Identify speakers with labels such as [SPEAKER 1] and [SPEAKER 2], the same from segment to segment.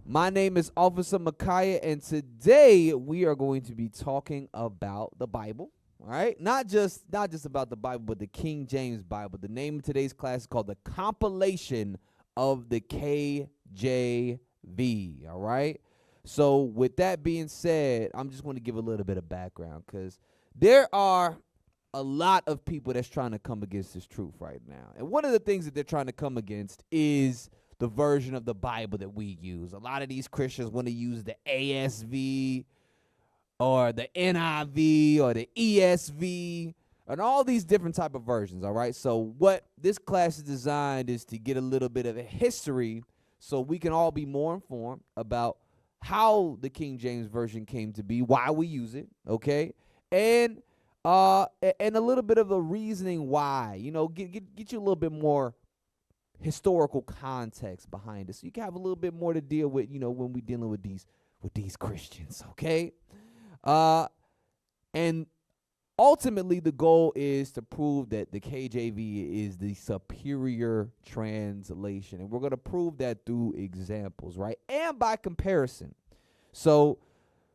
[SPEAKER 1] My name is Officer Micaiah, and today we are going to be talking about the Bible. All right, not just about the Bible, but the King James Bible. The name of today's class is called the Compilation of the KJV. All right. So with that being said, I'm just going to give a little bit of background because there are a lot of people that's trying to come against this truth right now. And one of the things that they're trying to come against is the version of the Bible that we use. A lot of these Christians want to use the ASV or the NIV or the ESV and all these different type of versions, all right? So what this class is designed is to get a little bit of a history so we can all be more informed about how the King James Version came to be, why we use it, okay? And a little bit of a reasoning why, get you a little bit more historical context behind it, so you can have a little bit more to deal with, when we dealing with these Christians, okay? And ultimately, the goal is to prove that the KJV is the superior translation, and we're going to prove that through examples, right? And by comparison. So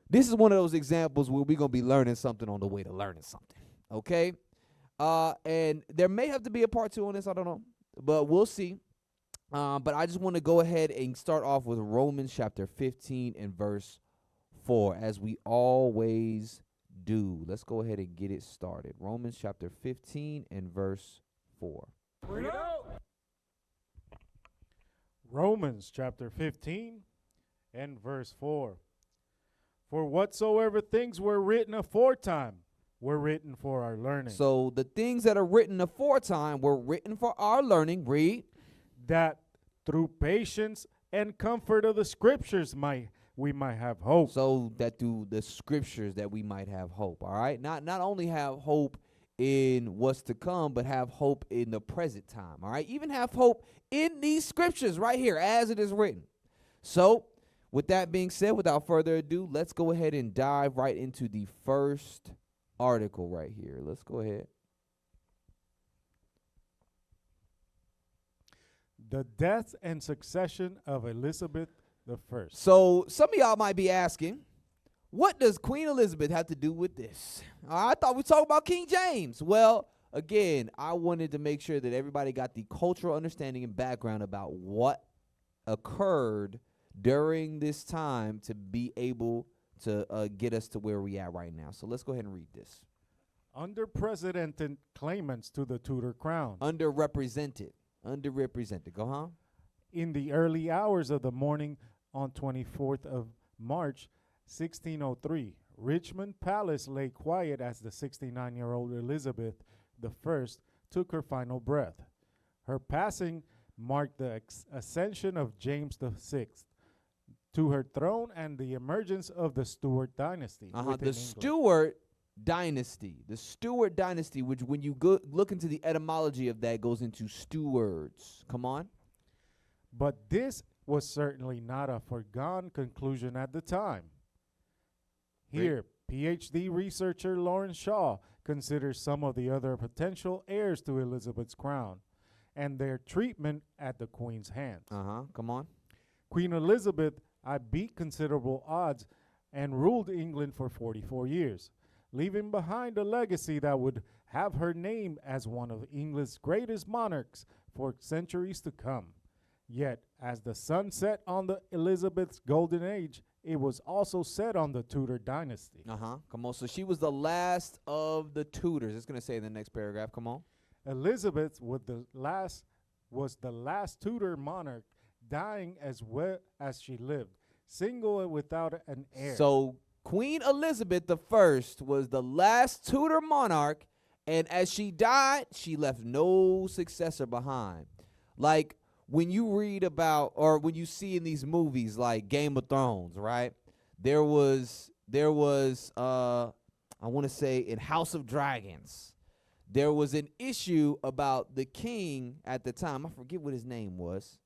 [SPEAKER 1] this is one of those examples where we're going to be learning something on the way to learning something, okay? And there may have to be a part 2 on this, I don't know, but we'll see. But I just want to go ahead and start off with Romans chapter 15 and verse 4, as we always do. Let's go ahead and get it started. Romans chapter 15 and verse 4.
[SPEAKER 2] Bring it out. Romans chapter 15 and verse 4. For whatsoever things were written aforetime were written for our learning.
[SPEAKER 1] So the things that are written aforetime were written for our learning. Read.
[SPEAKER 2] That through patience and comfort of the scriptures we might have hope.
[SPEAKER 1] So that through the scriptures that we might have hope. All right. Not only have hope in what's to come, but have hope in the present time. All right. Even have hope in these scriptures right here as it is written. So with that being said, without further ado, let's go ahead and dive right into the first article right here. Let's go ahead.
[SPEAKER 2] The death and succession of Elizabeth I.
[SPEAKER 1] So some of y'all might be asking, what does Queen Elizabeth have to do with this? I thought we talked about King James. Well, again, I wanted to make sure that everybody got the cultural understanding and background about what occurred during this time to be able to get us to where we at right now. So let's go ahead and read this.
[SPEAKER 2] Underrepresented claimants to the Tudor crown.
[SPEAKER 1] Underrepresented. Go on.
[SPEAKER 2] In the early hours of the morning on 24th of March, 1603, Richmond Palace lay quiet as the 69-year-old Elizabeth I took her final breath. Her passing marked the ascension of James VI to her throne and the emergence of the Stuart dynasty.
[SPEAKER 1] The Stuart dynasty, which when you look into the etymology of that, goes into stewards. Come on.
[SPEAKER 2] But this was certainly not a foregone conclusion at the time. Here, PhD researcher Lawrence Shaw considers some of the other potential heirs to Elizabeth's crown and their treatment at the Queen's hands.
[SPEAKER 1] Come on.
[SPEAKER 2] Queen Elizabeth beat considerable odds and ruled England for 44 years, leaving behind a legacy that would have her name as one of England's greatest monarchs for centuries to come. Yet, as the sun set on the Elizabeth's golden age, it was also set on the Tudor dynasty.
[SPEAKER 1] Come on. So she was the last of the Tudors. It's going to say in the next paragraph. Come on.
[SPEAKER 2] Elizabeth was the last Tudor monarch, dying as well as she lived, single and without an heir.
[SPEAKER 1] So Queen Elizabeth I was the last Tudor monarch, and as she died, she left no successor behind. Like when you read about, or when you see in these movies like Game of Thrones, right? There was I want to say in House of Dragons, there was an issue about the king at the time. I forget what his name was,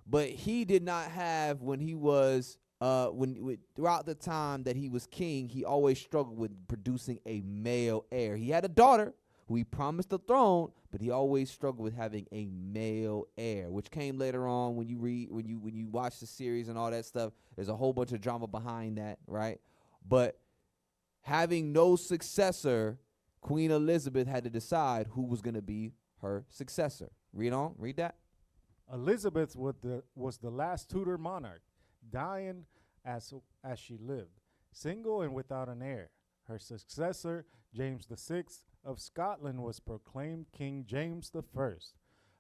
[SPEAKER 1] but he did not have, when he was throughout the time that he was king, he always struggled with producing a male heir. He had a daughter, who he promised the throne, but he always struggled with having a male heir, which came later on when you watch the series and all that stuff. There's a whole bunch of drama behind that, right? But having no successor, Queen Elizabeth had to decide who was going to be her successor. Read that.
[SPEAKER 2] Elizabeth was the last Tudor monarch, dying as she lived, single and without an heir. Her successor, James VI of Scotland, was proclaimed King James I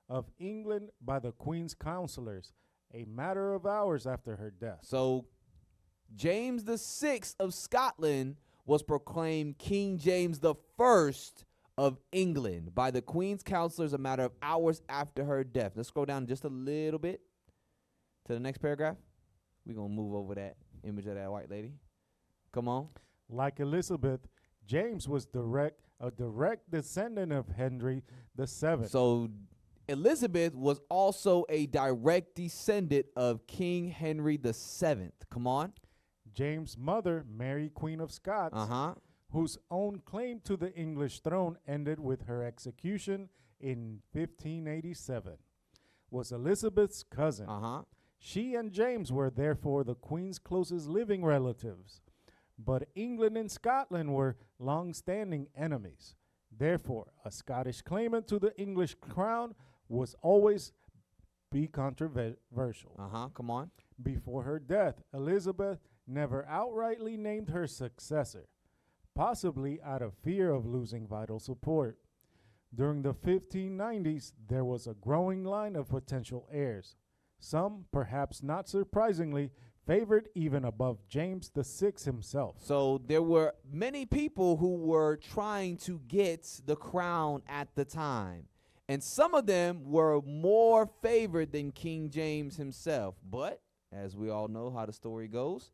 [SPEAKER 2] of England by the Queen's counselors a matter of hours after her death.
[SPEAKER 1] So James VI of Scotland was proclaimed King James I of England by the Queen's counselors a matter of hours after her death. Let's scroll down just a little bit to the next paragraph. We're going to move over that image of that white lady. Come on.
[SPEAKER 2] Like Elizabeth, James was a direct descendant of Henry VII.
[SPEAKER 1] So Elizabeth was also a direct descendant of King Henry VII. Come on.
[SPEAKER 2] James' mother, Mary, Queen of Scots, whose own claim to the English throne ended with her execution in 1587, was Elizabeth's cousin. She and James were therefore the Queen's closest living relatives. But England and Scotland were long-standing enemies. Therefore, a Scottish claimant to the English crown was always be controversial.
[SPEAKER 1] Come on.
[SPEAKER 2] Before her death, Elizabeth never outrightly named her successor, possibly out of fear of losing vital support. During the 1590s, there was a growing line of potential heirs. Some, perhaps not surprisingly, favored even above James VI himself.
[SPEAKER 1] So there were many people who were trying to get the crown at the time. And some of them were more favored than King James himself. But, as we all know how the story goes,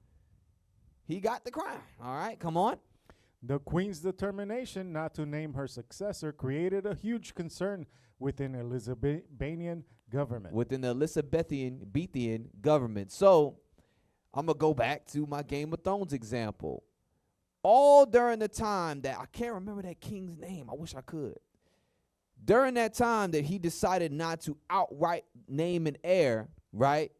[SPEAKER 1] he got the crown. All right, come on.
[SPEAKER 2] The Queen's determination not to name her successor created a huge concern within Elizabethan government.
[SPEAKER 1] Within the Elizabethan government. So, I'm going to go back to my Game of Thrones example. All during the time that, I can't remember that king's name. I wish I could. During that time that he decided not to outright name an heir, right,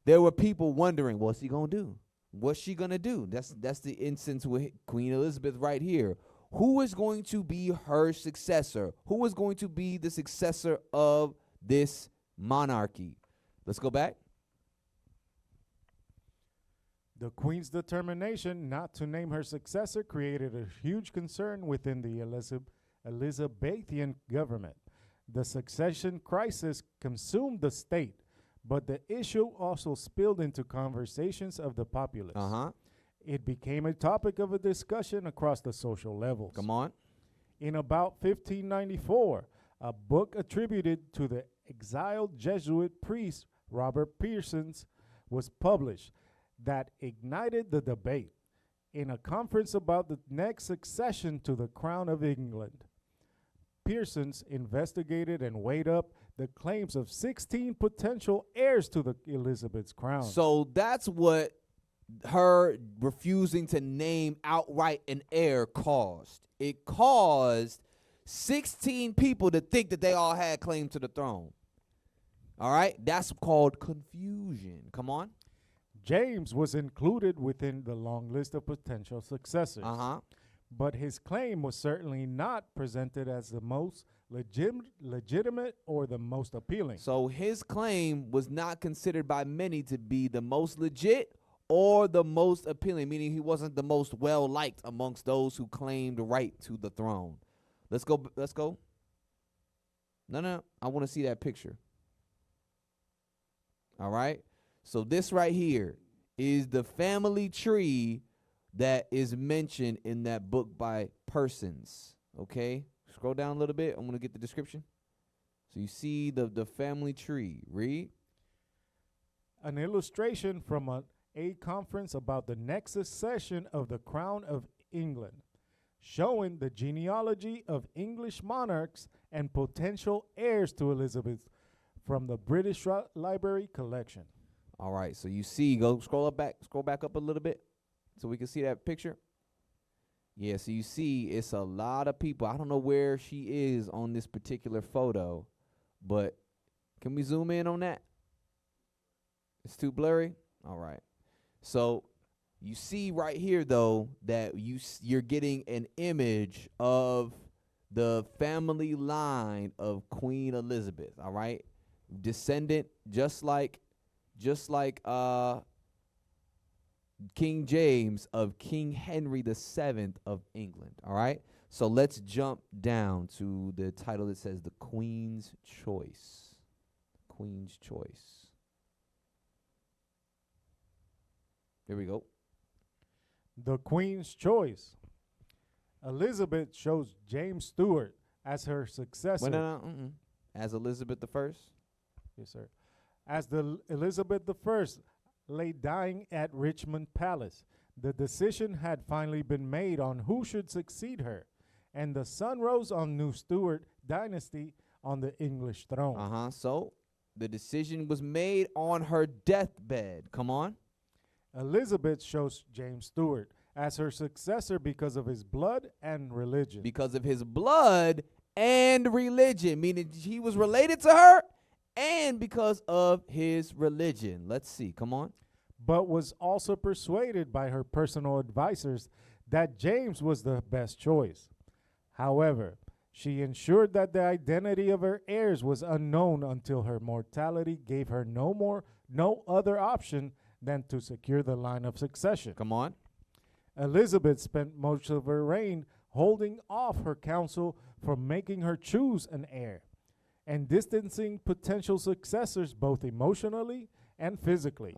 [SPEAKER 1] there were people wondering, what's he going to do? What's she going to do? That's the instance with Queen Elizabeth right here. Who is going to be her successor? Who is going to be the successor of this monarchy? Let's go back.
[SPEAKER 2] The Queen's determination not to name her successor created a huge concern within the Elizabethan government. The succession crisis consumed the state, but the issue also spilled into conversations of the populace. It became a topic of a discussion across the social levels.
[SPEAKER 1] Come on.
[SPEAKER 2] In about 1594, a book attributed to the exiled Jesuit priest Robert Pearsons was published that ignited the debate in a conference about the next succession to the crown of England. Pearsons investigated and weighed up the claims of 16 potential heirs to the Elizabeth's crown.
[SPEAKER 1] So that's what her refusing to name outright an heir caused. It caused 16 people to think that they all had claim to the throne. All right? That's called confusion. Come on.
[SPEAKER 2] James was included within the long list of potential successors. But his claim was certainly not presented as the most legitimate or the most appealing.
[SPEAKER 1] So his claim was not considered by many to be the most legit or the most appealing, meaning he wasn't the most well-liked amongst those who claimed right to the throne. Let's go. No, I want to see that picture. All right? So this right here is the family tree that is mentioned in that book by Persons. Okay? Scroll down a little bit. I'm going to get the description. So you see the family tree. Read.
[SPEAKER 2] An illustration from a conference about the next succession of the crown of England, showing the genealogy of English monarchs and potential heirs to Elizabeth from the British Library collection.
[SPEAKER 1] All right, so you see, scroll back up a little bit so we can see that picture. Yeah, so you see, it's a lot of people. I don't know where she is on this particular photo, but can we zoom in on that? It's too blurry? All right. So you see right here, though, that you're getting an image of the family line of Queen Elizabeth, all right? Descendant, just like King James of King Henry VII of England, all right? So let's jump down to the title that says The Queen's Choice. Queen's Choice. Here we go.
[SPEAKER 2] The Queen's Choice. Elizabeth chose James Stewart as her successor.
[SPEAKER 1] Well, no. As Elizabeth I?
[SPEAKER 2] Yes, sir. As the Elizabeth I lay dying at Richmond Palace, the decision had finally been made on who should succeed her, and the sun rose on new Stuart dynasty on the English throne.
[SPEAKER 1] So the decision was made on her deathbed. Come on.
[SPEAKER 2] Elizabeth chose James Stewart as her successor because of his blood and religion.
[SPEAKER 1] Because of his blood and religion, meaning he was related to her, and because of his religion. Let's see. Come on.
[SPEAKER 2] But was also persuaded by her personal advisors that James was the best choice. However, she ensured that the identity of her heirs was unknown until her mortality gave her no other option than to secure the line of succession.
[SPEAKER 1] Come on.
[SPEAKER 2] Elizabeth spent most of her reign holding off her council from making her choose an heir and distancing potential successors both emotionally and physically.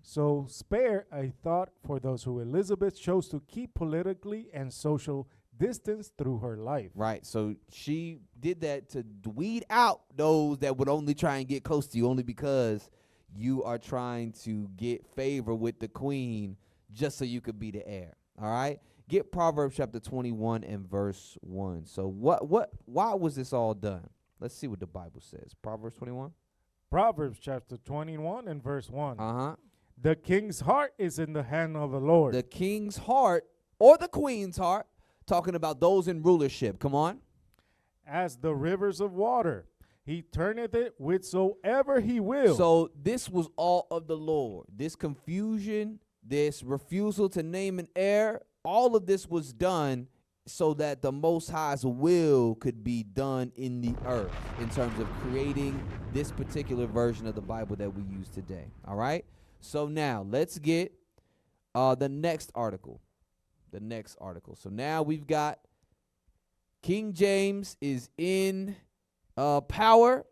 [SPEAKER 2] So spare a thought for those who Elizabeth chose to keep politically and social distance through her life.
[SPEAKER 1] Right. So she did that to weed out those that would only try and get close to you only because you are trying to get favor with the queen just so you could be the heir. All right. Get Proverbs chapter 21 and verse 1. So why was this all done? Let's see what the Bible says. Proverbs 21.
[SPEAKER 2] Proverbs chapter 21 and verse 1.
[SPEAKER 1] Uh-huh.
[SPEAKER 2] The king's heart is in the hand of the Lord.
[SPEAKER 1] The king's heart or the queen's heart, talking about those in rulership. Come on.
[SPEAKER 2] As the rivers of water, he turneth it whithersoever he will.
[SPEAKER 1] So this was all of the Lord. This confusion, this refusal to name an heir, all of this was done so that the Most High's will could be done in the earth in terms of creating this particular version of the Bible that we use today. All right? So now let's get the next article. The next article. So now we've got King James is in power.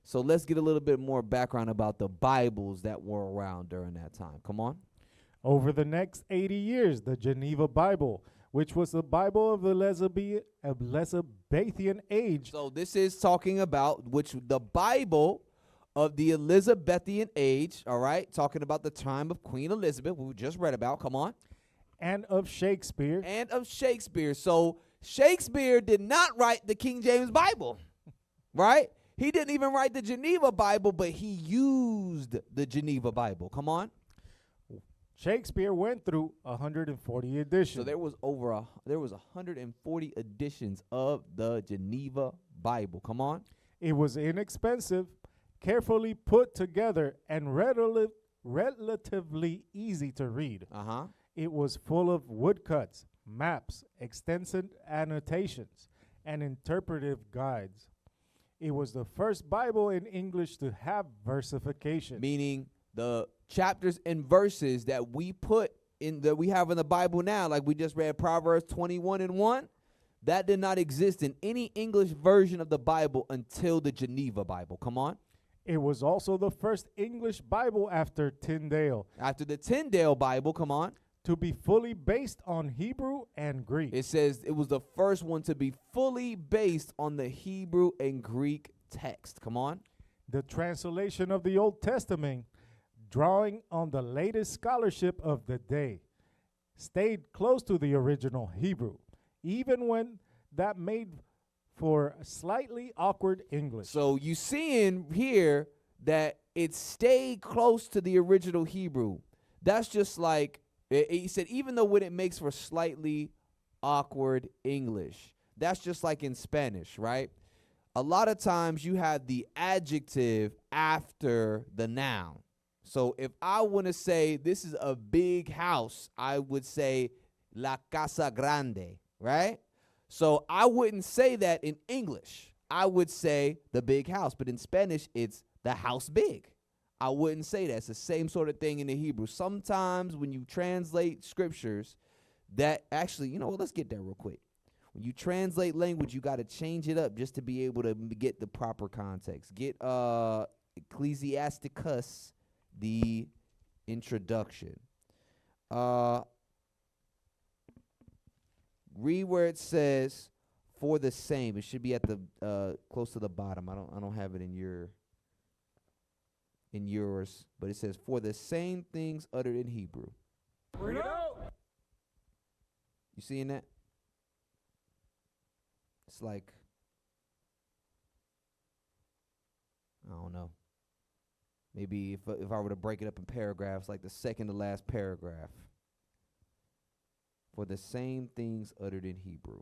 [SPEAKER 1] So let's get a little bit more background about the Bibles that were around during that time. Come on.
[SPEAKER 2] Over the next 80 years, the Geneva Bible, which was the Bible of the Elizabethan age.
[SPEAKER 1] So this is talking about the Bible of the Elizabethan age, all right? Talking about the time of Queen Elizabeth, who we just read about. Come on.
[SPEAKER 2] And of Shakespeare.
[SPEAKER 1] So Shakespeare did not write the King James Bible, right? He didn't even write the Geneva Bible, but he used the Geneva Bible. Come on.
[SPEAKER 2] Shakespeare went through 140 editions.
[SPEAKER 1] So there was 140 editions of the Geneva Bible. Come on.
[SPEAKER 2] It was inexpensive, carefully put together, and relatively easy to read. It was full of woodcuts, maps, extensive annotations, and interpretive guides. It was the first Bible in English to have versification.
[SPEAKER 1] Meaning the chapters and verses that we have in the Bible now, like we just read Proverbs 21 and 1, that did not exist in any English version of the Bible until the Geneva Bible. Come on.
[SPEAKER 2] It was also the first English Bible after Tyndale.
[SPEAKER 1] After the Tyndale Bible, come on.
[SPEAKER 2] To be fully based on Hebrew and Greek.
[SPEAKER 1] It says it was the first one to be fully based on the Hebrew and Greek text. Come on.
[SPEAKER 2] The translation of the Old Testament, drawing on the latest scholarship of the day, stayed close to the original Hebrew, even when that made for slightly awkward English.
[SPEAKER 1] So you see in here that it stayed close to the original Hebrew. That's just like, he said, even though when it makes for slightly awkward English. That's just like in Spanish, right? A lot of times you have the adjective after the noun. So if I want to say this is a big house, I would say la casa grande, right? So I wouldn't say that in English. I would say the big house, but in Spanish it's the house big. I wouldn't say that. It's the same sort of thing in the Hebrew. Sometimes when you translate scriptures, that actually, you know what, let's get there real quick. When you translate language, you got to change it up just to be able to get the proper context. Get Ecclesiasticus, the introduction. Read where it says for the same. It should be at the close to the bottom. I don't have it in yours, but it says for the same things uttered in Hebrew.
[SPEAKER 3] Bring it out.
[SPEAKER 1] You seeing that? It's like, I don't know. Maybe if I were to break it up in paragraphs, like the second to last paragraph. For the same things uttered in Hebrew.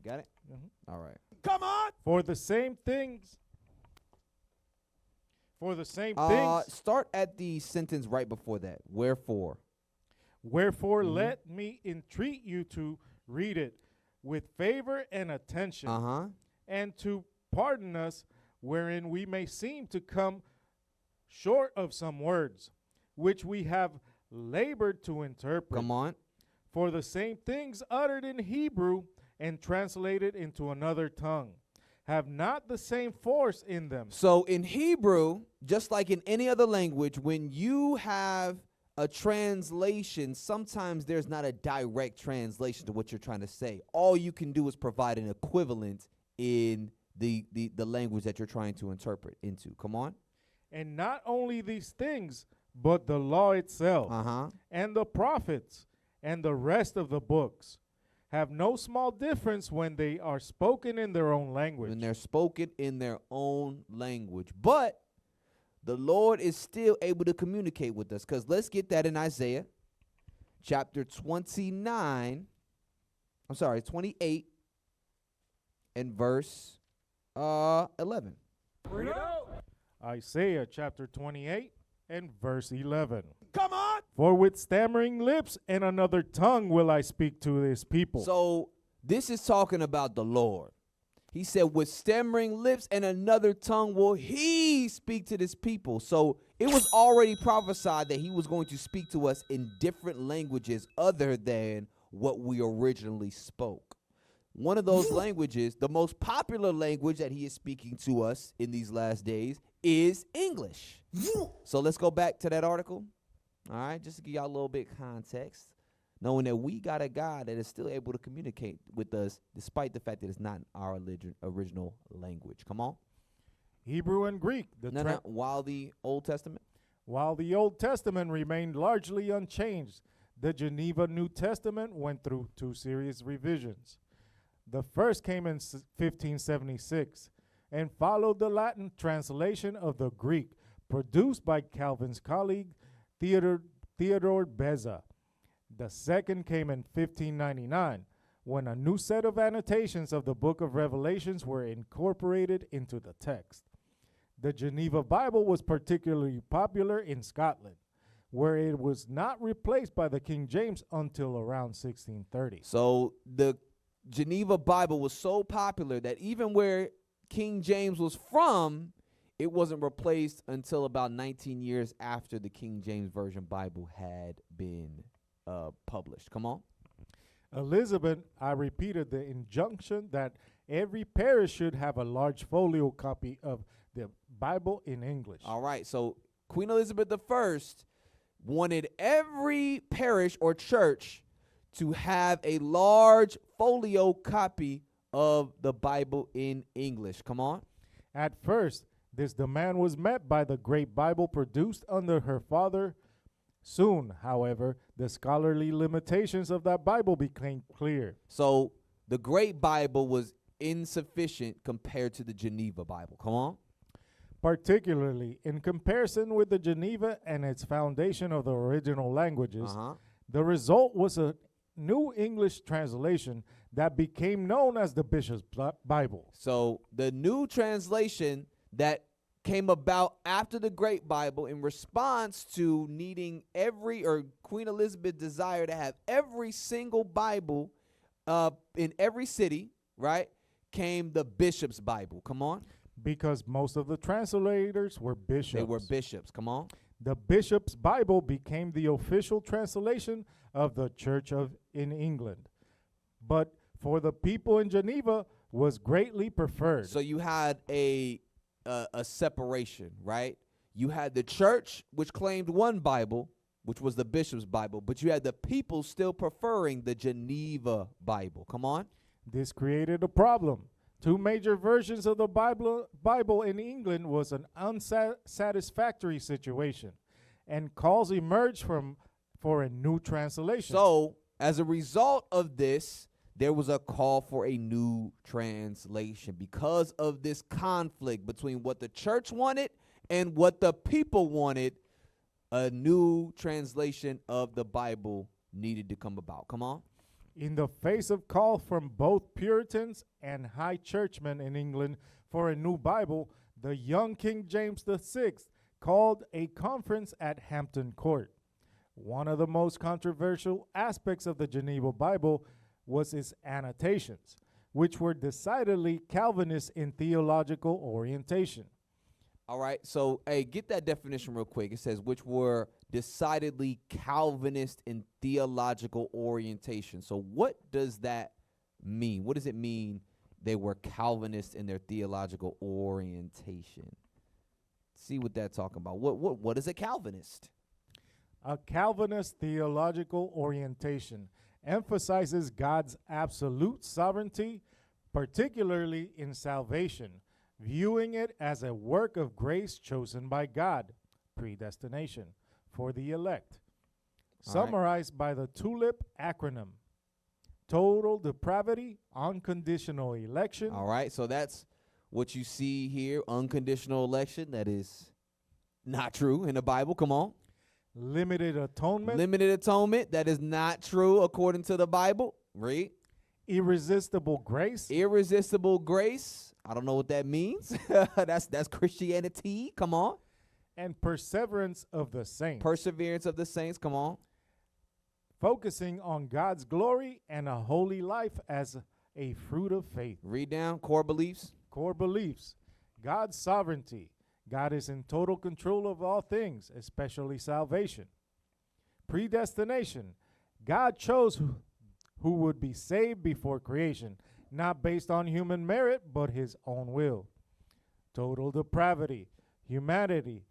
[SPEAKER 1] Got it?
[SPEAKER 2] Mm-hmm.
[SPEAKER 1] All right.
[SPEAKER 3] Come on.
[SPEAKER 2] For the same things. For the same things.
[SPEAKER 1] Start at the sentence right before that. Wherefore.
[SPEAKER 2] Wherefore let me entreat you to read it with favor and attention, and to pardon us wherein we may seem to come short of some words, which we have labored to interpret.
[SPEAKER 1] Come on.
[SPEAKER 2] For the same things uttered in Hebrew and translated into another tongue have not the same force in them.
[SPEAKER 1] So in Hebrew, just like in any other language, when you have a translation, sometimes there's not a direct translation to what you're trying to say. All you can do is provide an equivalent in the language that you're trying to interpret into. Come on.
[SPEAKER 2] And not only these things, but the law itself and the prophets and the rest of the books have no small difference when they are spoken in their own language.
[SPEAKER 1] When they're spoken in their own language. But the Lord is still able to communicate with us, because let's get that in Isaiah chapter 28 and verse 11.
[SPEAKER 3] Bring it out.
[SPEAKER 2] Isaiah chapter 28 and verse 11.
[SPEAKER 3] Come on.
[SPEAKER 2] For with stammering lips and another tongue will I speak to this people.
[SPEAKER 1] So this is talking about the Lord. He said, with stammering lips and another tongue will he speak to this people. So it was already prophesied that he was going to speak to us in different languages other than what we originally spoke. One of those languages, the most popular language that he is speaking to us in these last days, is English. So let's go back to that article. All right, just to give y'all a little bit context, knowing that we got a God that is still able to communicate with us despite the fact that it's not our original language. Come on.
[SPEAKER 2] Hebrew and Greek.
[SPEAKER 1] While the Old Testament?
[SPEAKER 2] While the Old Testament remained largely unchanged, the Geneva New Testament went through two serious revisions. The first came in 1576 and followed the Latin translation of the Greek produced by Calvin's colleague Theodore Beza. The second came in 1599 when a new set of annotations of the book of Revelations were incorporated into the text. The Geneva Bible was particularly popular in Scotland, where it was not replaced by the King James until around 1630.
[SPEAKER 1] So the Geneva Bible was so popular that even where King James was from, it wasn't replaced until about 19 years after the King James Version Bible had been published. Come on.
[SPEAKER 2] Elizabeth, I repeated the injunction that every parish should have a large folio copy of the Bible in English.
[SPEAKER 1] All right. So Queen Elizabeth I wanted every parish or church to have a large folio copy of the Bible in English. Come on.
[SPEAKER 2] At first, this demand was met by the great Bible produced under her father. Soon, however, the scholarly limitations of that Bible became clear.
[SPEAKER 1] So the great Bible was insufficient compared to the Geneva Bible. Come on.
[SPEAKER 2] Particularly in comparison with the Geneva and its foundation of the original languages, the result was an New English translation that became known as the Bishop's Bible.
[SPEAKER 1] So the new translation that came about after the Great Bible in response to needing Queen Elizabeth's desire to have every single Bible in every city, right, came the Bishop's Bible. Come on.
[SPEAKER 2] Because most of the translators were bishops.
[SPEAKER 1] They were bishops. Come on.
[SPEAKER 2] The Bishop's Bible became the official translation of the Church in England. But for the people in Geneva was greatly preferred.
[SPEAKER 1] So you had a separation, right? You had the church, which claimed one Bible, which was the Bishop's Bible, but you had the people still preferring the Geneva Bible. Come on.
[SPEAKER 2] This created a problem. Two major versions of the Bible in England was an unsatisfactory situation, and calls emerged for a new translation.
[SPEAKER 1] So, as a result of this, there was a call for a new translation because of this conflict between what the church wanted and what the people wanted. A new translation of the Bible needed to come about. Come on.
[SPEAKER 2] In the face of call from both Puritans and high churchmen in England for a new Bible, the young King James VI called a conference at Hampton Court. One of the most controversial aspects of the Geneva Bible was its annotations, which were decidedly Calvinist in theological orientation.
[SPEAKER 1] All right, so hey, get that definition real quick. It says which were decidedly Calvinist in theological orientation. So what does that mean? What does it mean they were Calvinist in their theological orientation? See what that's talking about. What is a Calvinist?
[SPEAKER 2] A Calvinist theological orientation emphasizes God's absolute sovereignty, particularly in salvation, viewing it as a work of grace chosen by God, predestination, for the elect. Summarized by the TULIP acronym: total depravity, unconditional election.
[SPEAKER 1] All right, so that's what you see here, unconditional election. That is not true in the Bible. Come on.
[SPEAKER 2] Limited atonement.
[SPEAKER 1] Limited atonement. That is not true according to the Bible. Read.
[SPEAKER 2] Irresistible grace.
[SPEAKER 1] Irresistible grace. I don't know what that means. That's Christianity. Come on.
[SPEAKER 2] And perseverance of the saints.
[SPEAKER 1] Perseverance of the saints. Come on.
[SPEAKER 2] Focusing on God's glory and a holy life as a fruit of faith.
[SPEAKER 1] Read down. Core beliefs.
[SPEAKER 2] Core beliefs. God's sovereignty. God is in total control of all things, especially salvation. Predestination. God chose who would be saved before creation, not based on human merit, but his own will. Total depravity. Humanity,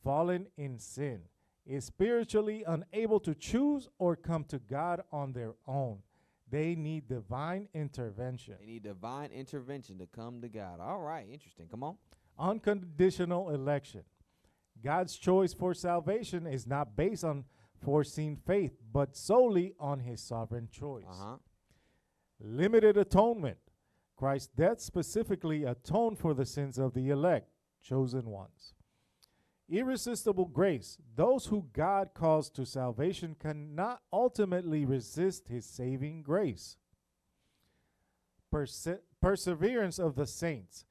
[SPEAKER 2] fallen in sin, is spiritually unable to choose or come to God on their own. They need divine intervention.
[SPEAKER 1] They need divine intervention to come to God. All right, interesting. Come on.
[SPEAKER 2] Unconditional election. God's choice for salvation is not based on foreseen faith, but solely on his sovereign choice. Limited atonement. Christ's death specifically atoned for the sins of the elect, chosen ones. Irresistible grace. Those who God calls to salvation cannot ultimately resist his saving grace. Perseverance of the saints.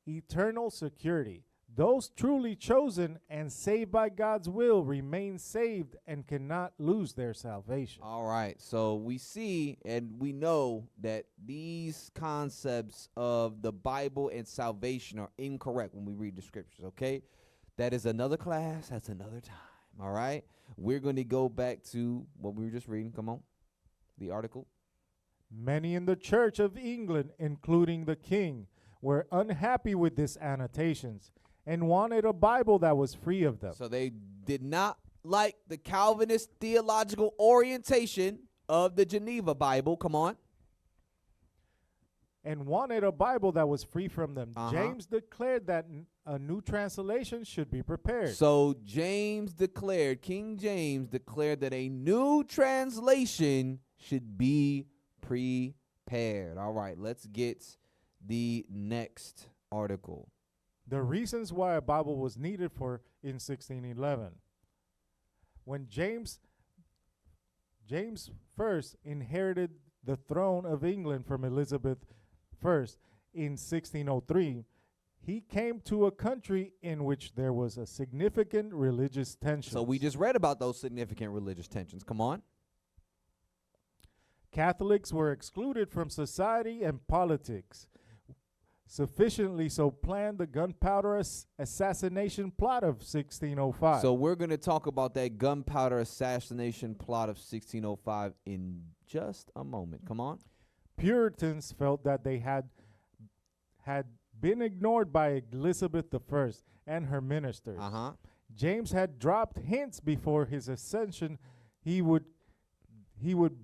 [SPEAKER 2] Eternal security. Those truly chosen and saved by God's will remain saved and cannot lose their salvation.
[SPEAKER 1] All right. So we see and we know that these concepts of the Bible and salvation are incorrect when we read the scriptures, okay? That is another class. That's another time. All right. We're going to go back to what we were just reading. Come on. The article.
[SPEAKER 2] Many in the Church of England, including the king, were unhappy with these annotations and wanted a Bible that was free of them.
[SPEAKER 1] So they did not like the Calvinist theological orientation of the Geneva Bible. Come on.
[SPEAKER 2] And wanted a Bible that was free from them. James declared that a new translation should be prepared.
[SPEAKER 1] So King James declared that a new translation should be prepared. All right, let's get the next article.
[SPEAKER 2] The reasons why a Bible was needed in 1611. When James James I inherited the throne of England from Elizabeth I in 1603. He came to a country in which there was a significant religious tension.
[SPEAKER 1] So we just read about those significant religious tensions. Come on.
[SPEAKER 2] Catholics were excluded from society and politics. Sufficiently so planned the gunpowder assassination plot of 1605.
[SPEAKER 1] So we're going to talk about that gunpowder assassination plot of 1605 in just a moment. Come on.
[SPEAKER 2] Puritans felt that they had been ignored by Elizabeth I and her ministers. James had dropped hints before his ascension he would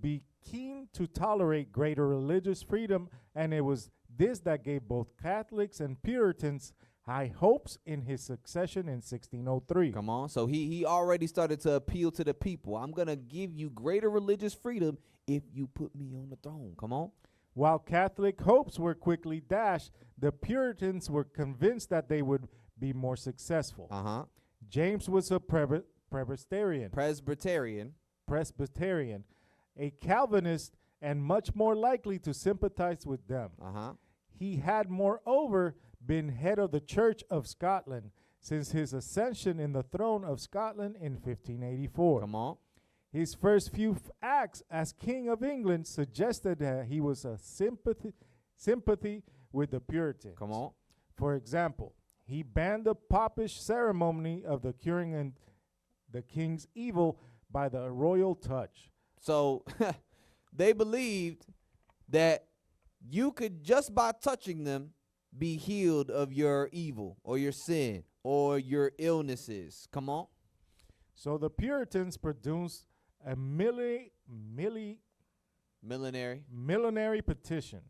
[SPEAKER 2] be keen to tolerate greater religious freedom, and it was this that gave both Catholics and Puritans high hopes in his succession in 1603.
[SPEAKER 1] Come on. So he already started to appeal to the people. I'm going to give you greater religious freedom if you put me on the throne. Come on.
[SPEAKER 2] While Catholic hopes were quickly dashed, the Puritans were convinced that they would be more successful. James was a Presbyterian, a Calvinist, and much more likely to sympathize with them. He had, moreover, been head of the Church of Scotland since his ascension in the throne of Scotland in 1584.
[SPEAKER 1] Come on.
[SPEAKER 2] His first few acts as King of England suggested that he was a sympathy with the Puritans.
[SPEAKER 1] Come on.
[SPEAKER 2] For example, he banned the popish ceremony of the curing and the king's evil by the royal touch.
[SPEAKER 1] So they believed that you could, just by touching them, be healed of your evil or your sin or your illnesses. Come on.
[SPEAKER 2] So the Puritans produced a millenary petition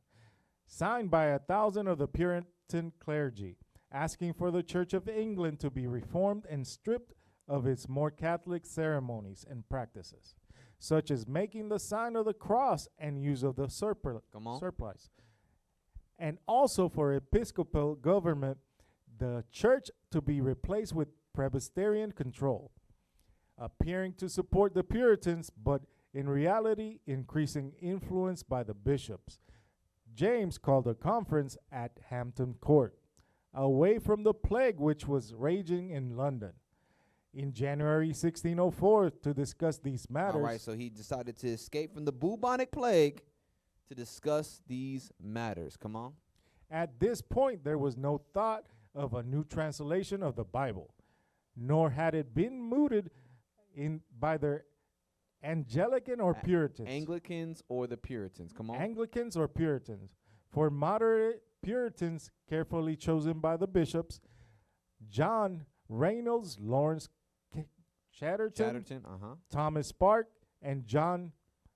[SPEAKER 2] signed by 1,000 of the Puritan clergy, asking for the Church of England to be reformed and stripped of its more Catholic ceremonies and practices, such as making the sign of the cross and use of the surplice. And also for episcopal government, the church to be replaced with Presbyterian control, appearing to support the Puritans, but in reality increasing influence by the bishops. James called a conference at Hampton Court, away from the plague which was raging in London, in January 1604 to discuss these matters.
[SPEAKER 1] All right, so he decided to escape from the bubonic plague to discuss these matters. Come on.
[SPEAKER 2] At this point, there was no thought of a new translation of the Bible, nor had it been mooted in by their Anglican or Puritans.
[SPEAKER 1] Anglicans or the Puritans. Come on.
[SPEAKER 2] Anglicans or Puritans. For moderate Puritans, carefully chosen by the bishops, John Reynolds, Lawrence Chatterton, Thomas Spark, and John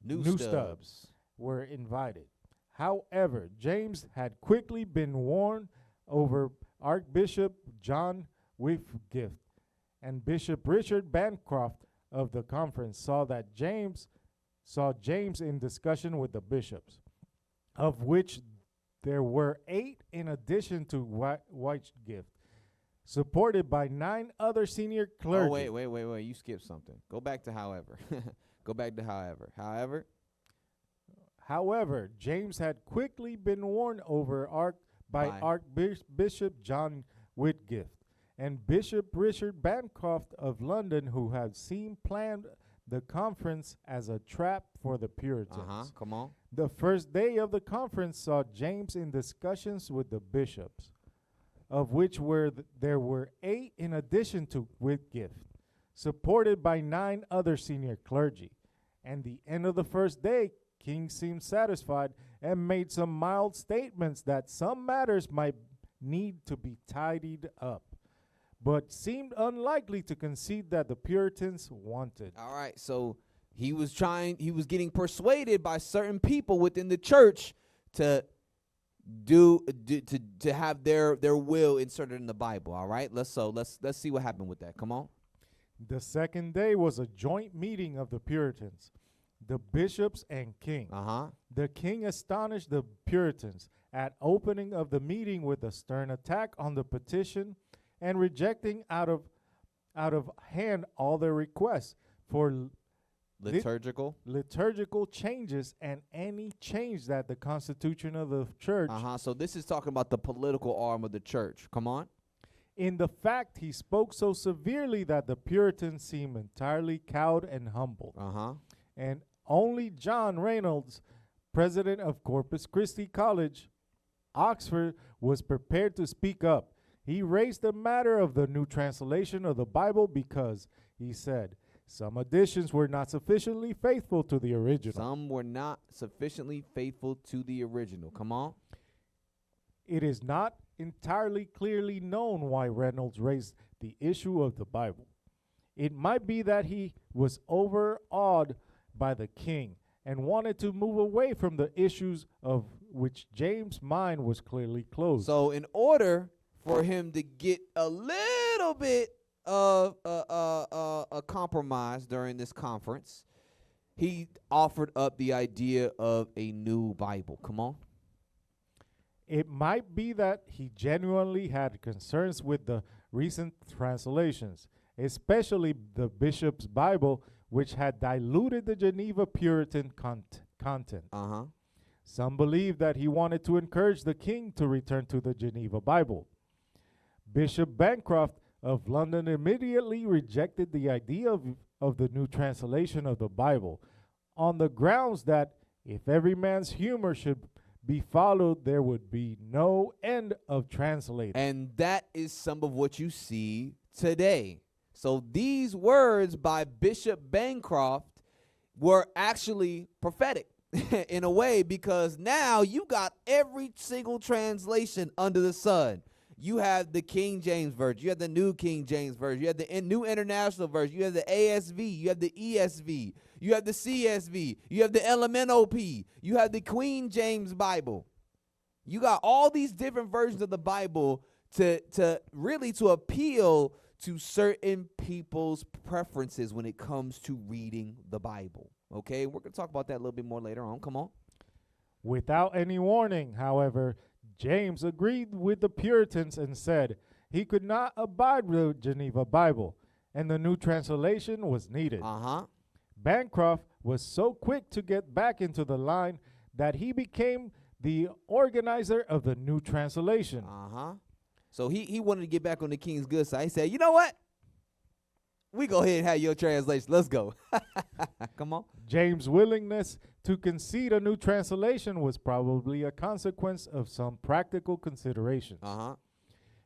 [SPEAKER 2] Newstubbs were invited. However, James had quickly been won over Archbishop John Whitgift, and Bishop Richard Bancroft of the conference saw James in discussion with the bishops, of which there were 8 in addition to Whitgift, supported by 9 other senior clergy.
[SPEAKER 1] Oh, wait. You skipped something. Go back to however. Go back to however.
[SPEAKER 2] However, James had quickly been won over by Archbishop John Whitgift and Bishop Richard Bancroft of London, who had planned the conference as a trap for the Puritans.
[SPEAKER 1] Come on.
[SPEAKER 2] The first day of the conference saw James in discussions with the bishops, of which there were 8 in addition to Whitgift, supported by 9 other senior clergy. And the end of the first day, King seemed satisfied and made some mild statements that some matters might need to be tidied up, but seemed unlikely to concede that the Puritans wanted.
[SPEAKER 1] All right, so he was getting persuaded by certain people within the church to have their will inserted in the Bible. All right, let's see what happened with that. Come on.
[SPEAKER 2] The second day was a joint meeting of the Puritans, the bishops and king. The king astonished the Puritans at opening of the meeting with a stern attack on the petition and rejecting out of hand all their requests for liturgical changes and any change that the constitution of the church,
[SPEAKER 1] So this is talking about the political arm of the church. Come on.
[SPEAKER 2] in the fact he spoke so severely that the Puritans seemed entirely cowed and humbled. And only John Reynolds, president of Corpus Christi College, Oxford, was prepared to speak up. He raised the matter of the new translation of the Bible because, he said, some additions were not sufficiently faithful to the original.
[SPEAKER 1] Some were not sufficiently faithful to the original. Come on.
[SPEAKER 2] It is not entirely clearly known why Reynolds raised the issue of the Bible. It might be that he was overawed by the king and wanted to move away from the issues of which James' mind was clearly closed.
[SPEAKER 1] So in order for him to get a little bit of a compromise during this conference, he offered up the idea of a new Bible. Come on.
[SPEAKER 2] It might be that he genuinely had concerns with the recent translations, especially the bishop's Bible, which had diluted the Geneva Puritan content. Some believe that he wanted to encourage the king to return to the Geneva Bible. Bishop Bancroft of London immediately rejected the idea of the new translation of the Bible on the grounds that if every man's humor should be followed, there would be no end of translating.
[SPEAKER 1] And that is some of what you see today. So these words by Bishop Bancroft were actually prophetic in a way, because now you got every single translation under the sun. You have the King James Version, you have the New King James Version, you have the New International Version, you have the ASV, you have the ESV, you have the CSV, you have the LMNOP, you have the Queen James Bible. You got all these different versions of the Bible to really to appeal to certain people's preferences when it comes to reading the Bible. Okay, we're going to talk about that a little bit more later on. Come on.
[SPEAKER 2] Without any warning, however, James agreed with the Puritans and said he could not abide with the Geneva Bible, and the new translation was needed. Bancroft was so quick to get back into the line that he became the organizer of the new translation.
[SPEAKER 1] So he wanted to get back on the king's good side. He said, you know what? We go ahead and have your translation. Let's go. Come on.
[SPEAKER 2] James' willingness to concede a new translation was probably a consequence of some practical considerations.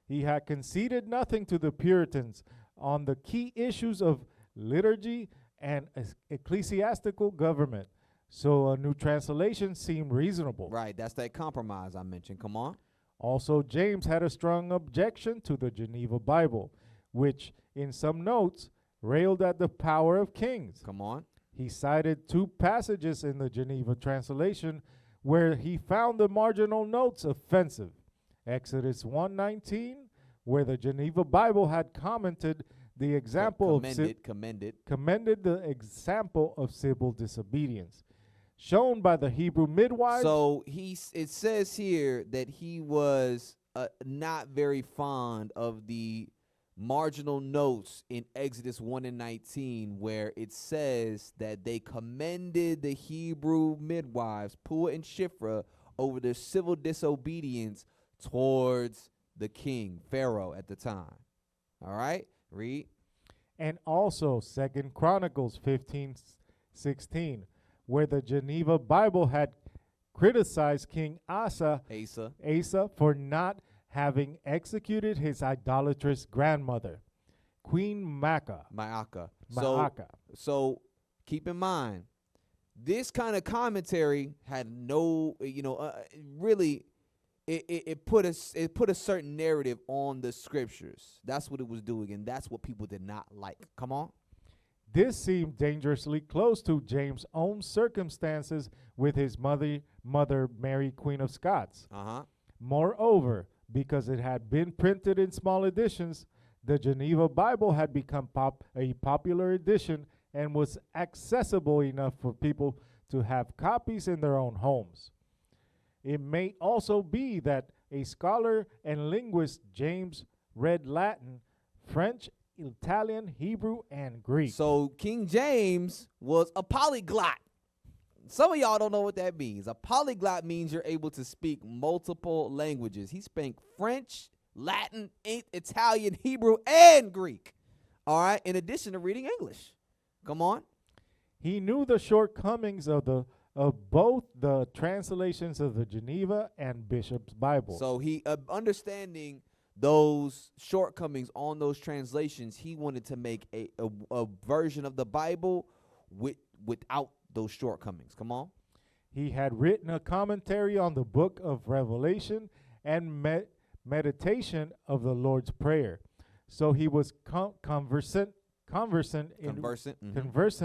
[SPEAKER 2] He had conceded nothing to the Puritans on the key issues of liturgy and ecclesiastical government, so a new translation seemed reasonable.
[SPEAKER 1] Right, that's that compromise I mentioned. Come on.
[SPEAKER 2] Also, James had a strong objection to the Geneva Bible, which, in some notes, railed at the power of kings.
[SPEAKER 1] Come on.
[SPEAKER 2] He cited two passages in the Geneva translation where he found the marginal notes offensive. Exodus 1:19, where the Geneva Bible had commented the example commended the example of civil disobedience shown by the Hebrew midwives.
[SPEAKER 1] So it says here that he was not very fond of the marginal notes in Exodus 1:19, where it says that they commended the Hebrew midwives, Puah and Shiphrah, over their civil disobedience towards the king, Pharaoh at the time. All right, read.
[SPEAKER 2] And also 2 Chronicles 15:16, where the Geneva Bible had criticized King Asa for not having executed his idolatrous grandmother, Queen Maacah.
[SPEAKER 1] So keep in mind, this kind of commentary had no, really, it put a certain narrative on the scriptures. That's what it was doing, and that's what people did not like. Come on.
[SPEAKER 2] This seemed dangerously close to James' own circumstances with his mother Mary, Queen of Scots. Moreover, because it had been printed in small editions, the Geneva Bible had become a popular edition and was accessible enough for people to have copies in their own homes. It may also be that a scholar and linguist, James, read Latin, French, Italian, Hebrew, and Greek.
[SPEAKER 1] So King James was a polyglot. Some of y'all don't know what that means. A polyglot means you're able to speak multiple languages. He spoke French, Latin, Italian, Hebrew, and Greek. All right, in addition to reading English. Come on.
[SPEAKER 2] He knew the shortcomings of both the translations of the Geneva and Bishop's Bible.
[SPEAKER 1] So he, understanding those shortcomings on those translations, he wanted to make a version of the Bible without those shortcomings. Come on.
[SPEAKER 2] He had written a commentary on the book of Revelation and meditation of the Lord's Prayer. So he was conversant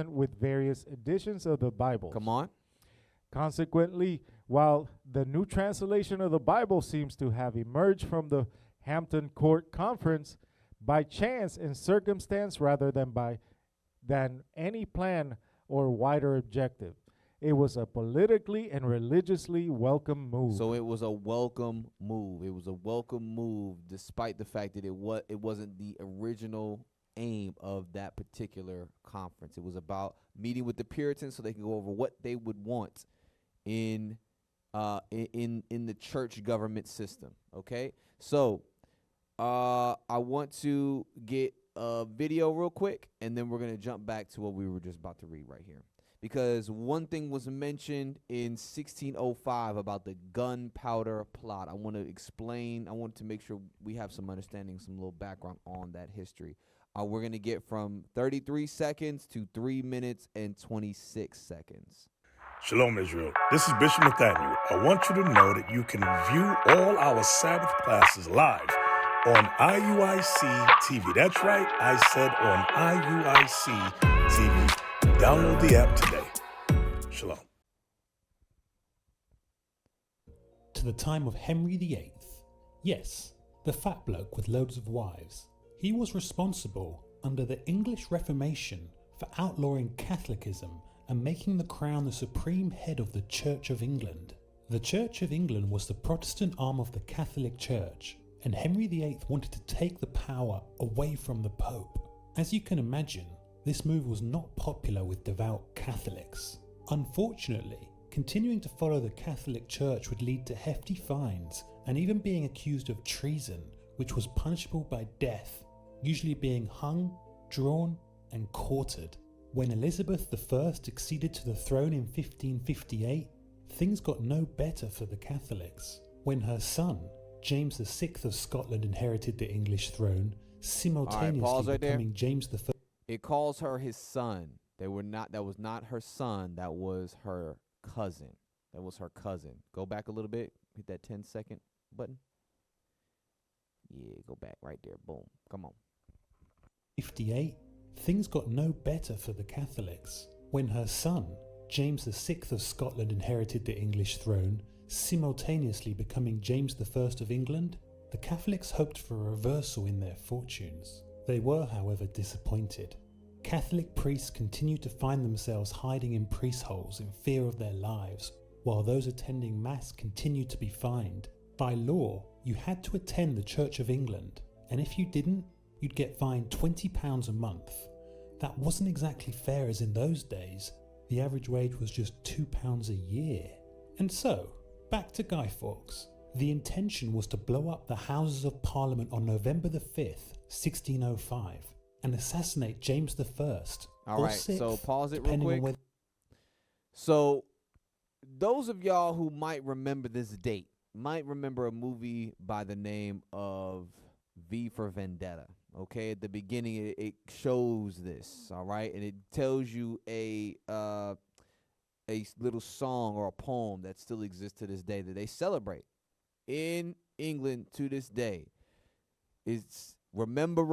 [SPEAKER 2] with various editions of the Bible.
[SPEAKER 1] Come on.
[SPEAKER 2] Consequently, while the new translation of the Bible seems to have emerged from the Hampton Court Conference by chance and circumstance rather than any plan or wider objective, it was a politically and religiously welcome move.
[SPEAKER 1] So it was a welcome move. It was a welcome move, despite the fact that it wasn't the original aim of that particular conference. It was about meeting with the Puritans so they can go over what they would want in the church government system. Okay, so I want to get a video real quick, and then we're gonna jump back to what we were just about to read right here, because one thing was mentioned in 1605 about the gunpowder plot. I want to explain. I want to make sure we have some understanding, some little background on that history. We're going to get from 33 seconds to 3 minutes and 26 seconds.
[SPEAKER 4] Shalom, Israel. This is Bishop Nathaniel. I want you to know that you can view all our Sabbath classes live on IUIC TV. That's right, I said on IUIC TV. Download the app today. Shalom.
[SPEAKER 5] To the time of Henry VIII. Yes, the fat bloke with loads of wives. He was responsible under the English Reformation for outlawing Catholicism and making the crown the supreme head of the Church of England. The Church of England was the Protestant arm of the Catholic Church, and Henry VIII wanted to take the power away from the Pope. As you can imagine, this move was not popular with devout Catholics. Unfortunately, continuing to follow the Catholic Church would lead to hefty fines and even being accused of treason, which was punishable by death, usually being hung, drawn, and quartered. When Elizabeth I acceded to the throne in 1558, things got no better for the Catholics. When her son, James VI of Scotland, inherited the English throne, simultaneously becoming James I.
[SPEAKER 1] It calls her his son. That was not her son. That was her cousin. Go back a little bit. Hit that 10-second button. Yeah, go back right there. Boom. Come on.
[SPEAKER 5] 58. Things got no better for the Catholics. When her son, James VI of Scotland, inherited the English throne, simultaneously becoming James I of England, the Catholics hoped for a reversal in their fortunes. They were, however, disappointed. Catholic priests continued to find themselves hiding in priest holes in fear of their lives, while those attending Mass continued to be fined. By law, you had to attend the Church of England, and if you didn't, you'd get fined £20 a month. That wasn't exactly fair, as in those days, the average wage was just £2 a year. And so, back to Guy Fawkes. The intention was to blow up the Houses of Parliament on November the 5th, 1605, and assassinate James I.
[SPEAKER 1] All right,
[SPEAKER 5] 6th,
[SPEAKER 1] so pause it real quick. So, those of y'all who might remember this date might remember a movie by the name of V for Vendetta. Okay, at the beginning it shows this, all right, and it tells you a little song or a poem that still exists to this day that they celebrate in England to this day. It's remember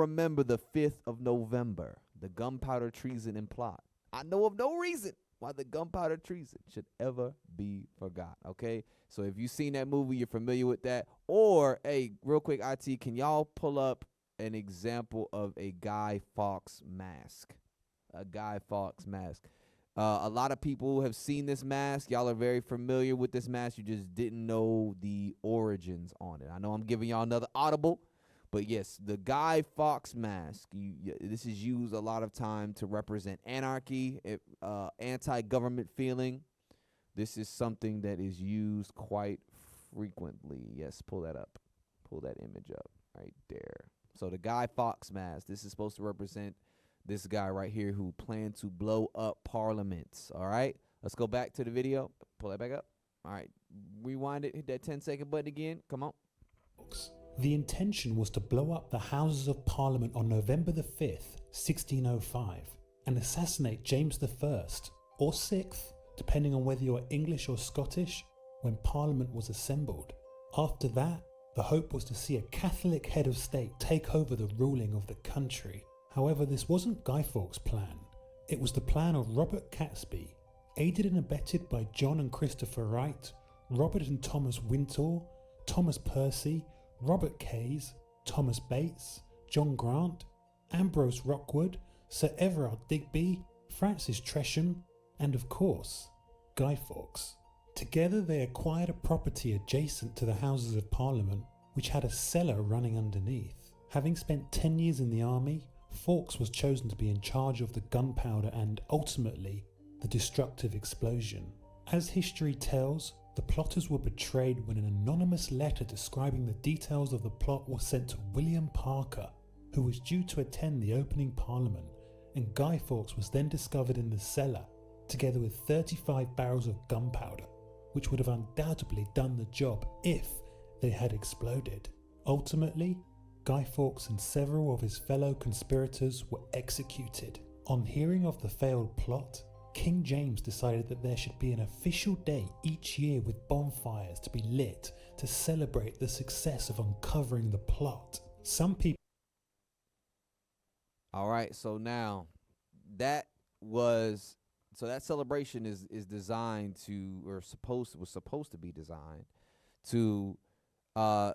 [SPEAKER 1] the 5th of November, the gunpowder treason and plot. I know of no reason why the gunpowder treason should ever be forgot. Okay, so if you've seen that movie, you're familiar with that. Or, hey, real quick, IT, can y'all pull up an example of a Guy Fawkes mask? A Guy Fawkes mask. A lot of people have seen this mask. Y'all are very familiar with this mask. You just didn't know the origins on it. I know I'm giving y'all another audible, But yes, the Guy Fawkes mask, this is used a lot of time to represent anarchy, anti-government feeling. This is something that is used quite frequently. Yes, pull that up. Pull that image up right there. So the Guy Fawkes mask, this is supposed to represent this guy right here who planned to blow up parliaments. All right, let's go back to the video. Pull that back up. All right, rewind it, hit that 10-second button again. Come on.
[SPEAKER 5] The intention was to blow up the Houses of Parliament on November the 5th, 1605, and assassinate James the 1st, or 6th, depending on whether you're English or Scottish, when Parliament was assembled. After that, the hope was to see a Catholic head of state take over the ruling of the country. However, this wasn't Guy Fawkes' plan. It was the plan of Robert Catesby, aided and abetted by John and Christopher Wright, Robert and Thomas Wintour, Thomas Percy, Robert Case, Thomas Bates, John Grant, Ambrose Rockwood, Sir Everard Digby, Francis Tresham, and of course, Guy Fawkes. Together they acquired a property adjacent to the Houses of Parliament, which had a cellar running underneath. Having spent 10 years in the army, Fawkes was chosen to be in charge of the gunpowder and, ultimately, the destructive explosion. As history tells, the plotters were betrayed when an anonymous letter describing the details of the plot was sent to William Parker, who was due to attend the opening Parliament, and Guy Fawkes was then discovered in the cellar, together with 35 barrels of gunpowder, which would have undoubtedly done the job if they had exploded. Ultimately, Guy Fawkes and several of his fellow conspirators were executed. On hearing of the failed plot, King James decided that there should be an official day each year with bonfires to be lit to celebrate the success of uncovering the plot. Some people...
[SPEAKER 1] All right, so now that celebration is designed to, or was supposed to be designed to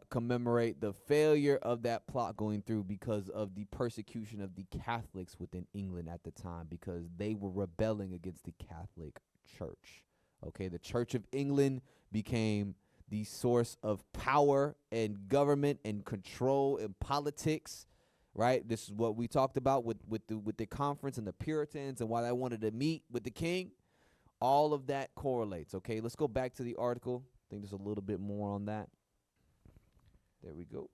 [SPEAKER 1] commemorate the failure of that plot going through because of the persecution of the Catholics within England at the time, because they were rebelling against the Catholic Church. Okay, the Church of England became the source of power and government and control and politics. Right, this is what we talked about with the conference and the Puritans and why they wanted to meet with the king. All of that correlates. Okay, let's go back to the article. I think there's a little bit more on that. There we go.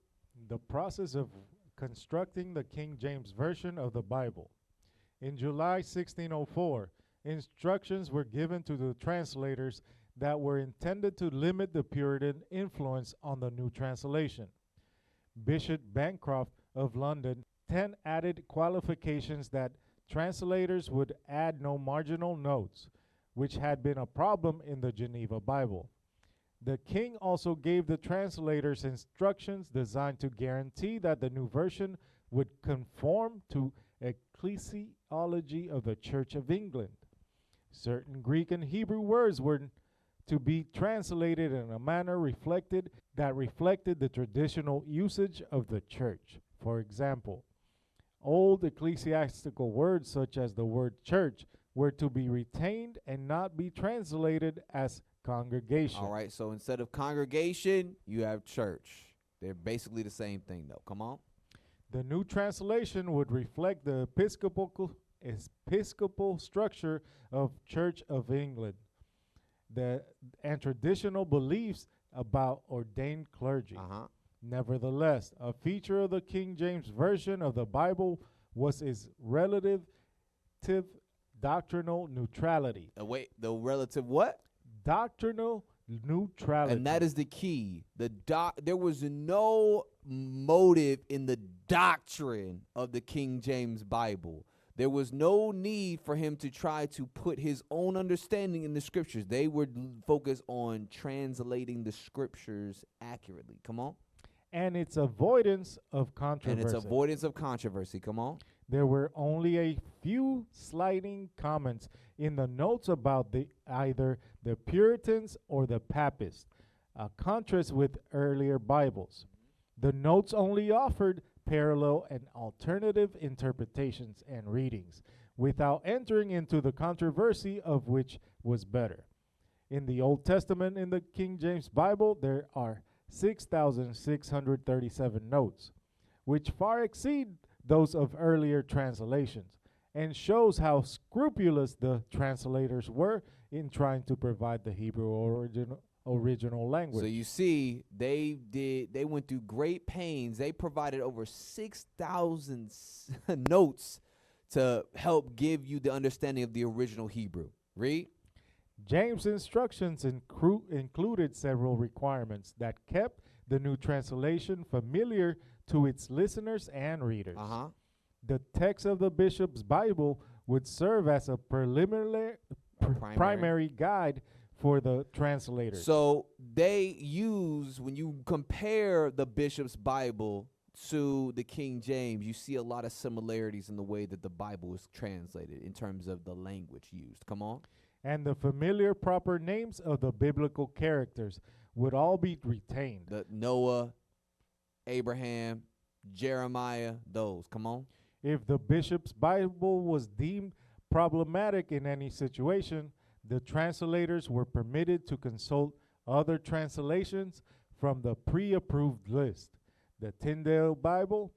[SPEAKER 2] The process of constructing the King James Version of the Bible. In July 1604, instructions were given to the translators that were intended to limit the Puritan influence on the new translation. Bishop Bancroft of London 10 added qualifications that translators would add no marginal notes, which had been a problem in the Geneva Bible. The king also gave the translators instructions designed to guarantee that the new version would conform to ecclesiology of the Church of England. Certain Greek and Hebrew words were to be translated in a manner that reflected the traditional usage of the church. For example, old ecclesiastical words such as the word church were to be retained and not be translated as congregation.
[SPEAKER 1] All right, so instead of congregation, you have church. They're basically the same thing, though. Come on.
[SPEAKER 2] The new translation would reflect the episcopal structure of Church of England and traditional beliefs about ordained clergy. Nevertheless, a feature of the King James Version of the Bible was its relative doctrinal neutrality.
[SPEAKER 1] The relative what?
[SPEAKER 2] Doctrinal neutrality.
[SPEAKER 1] And that is the key. There was no motive in the doctrine of the King James Bible. There was no need for him to try to put his own understanding in the scriptures. They were focused on translating the scriptures accurately. Come on.
[SPEAKER 2] And its avoidance of controversy.
[SPEAKER 1] Come on.
[SPEAKER 2] There were only a few slighting comments in the notes about either the Puritans or the Papists, a contrast with earlier Bibles. The notes only offered parallel and alternative interpretations and readings, without entering into the controversy of which was better. In the Old Testament in the King James Bible, there are 6,637 notes, which far exceed those of earlier translations, and shows how scrupulous the translators were in trying to provide the Hebrew original language.
[SPEAKER 1] So you see, they went through great pains. They provided over 6,000 notes to help give you the understanding of the original Hebrew. Read.
[SPEAKER 2] James' instructions included several requirements that kept the new translation familiar to its listeners and readers. The text of the bishop's Bible would serve as a primary guide for the translators.
[SPEAKER 1] So they use, when you compare the bishop's Bible to the King James, you see a lot of similarities in the way that the Bible is translated in terms of the language used. Come on.
[SPEAKER 2] And the familiar proper names of the biblical characters would all be retained.
[SPEAKER 1] The Noah, Abraham, Jeremiah, those. Come on.
[SPEAKER 2] If the bishop's Bible was deemed problematic in any situation, the translators were permitted to consult other translations from the pre-approved list: the Tyndale Bible,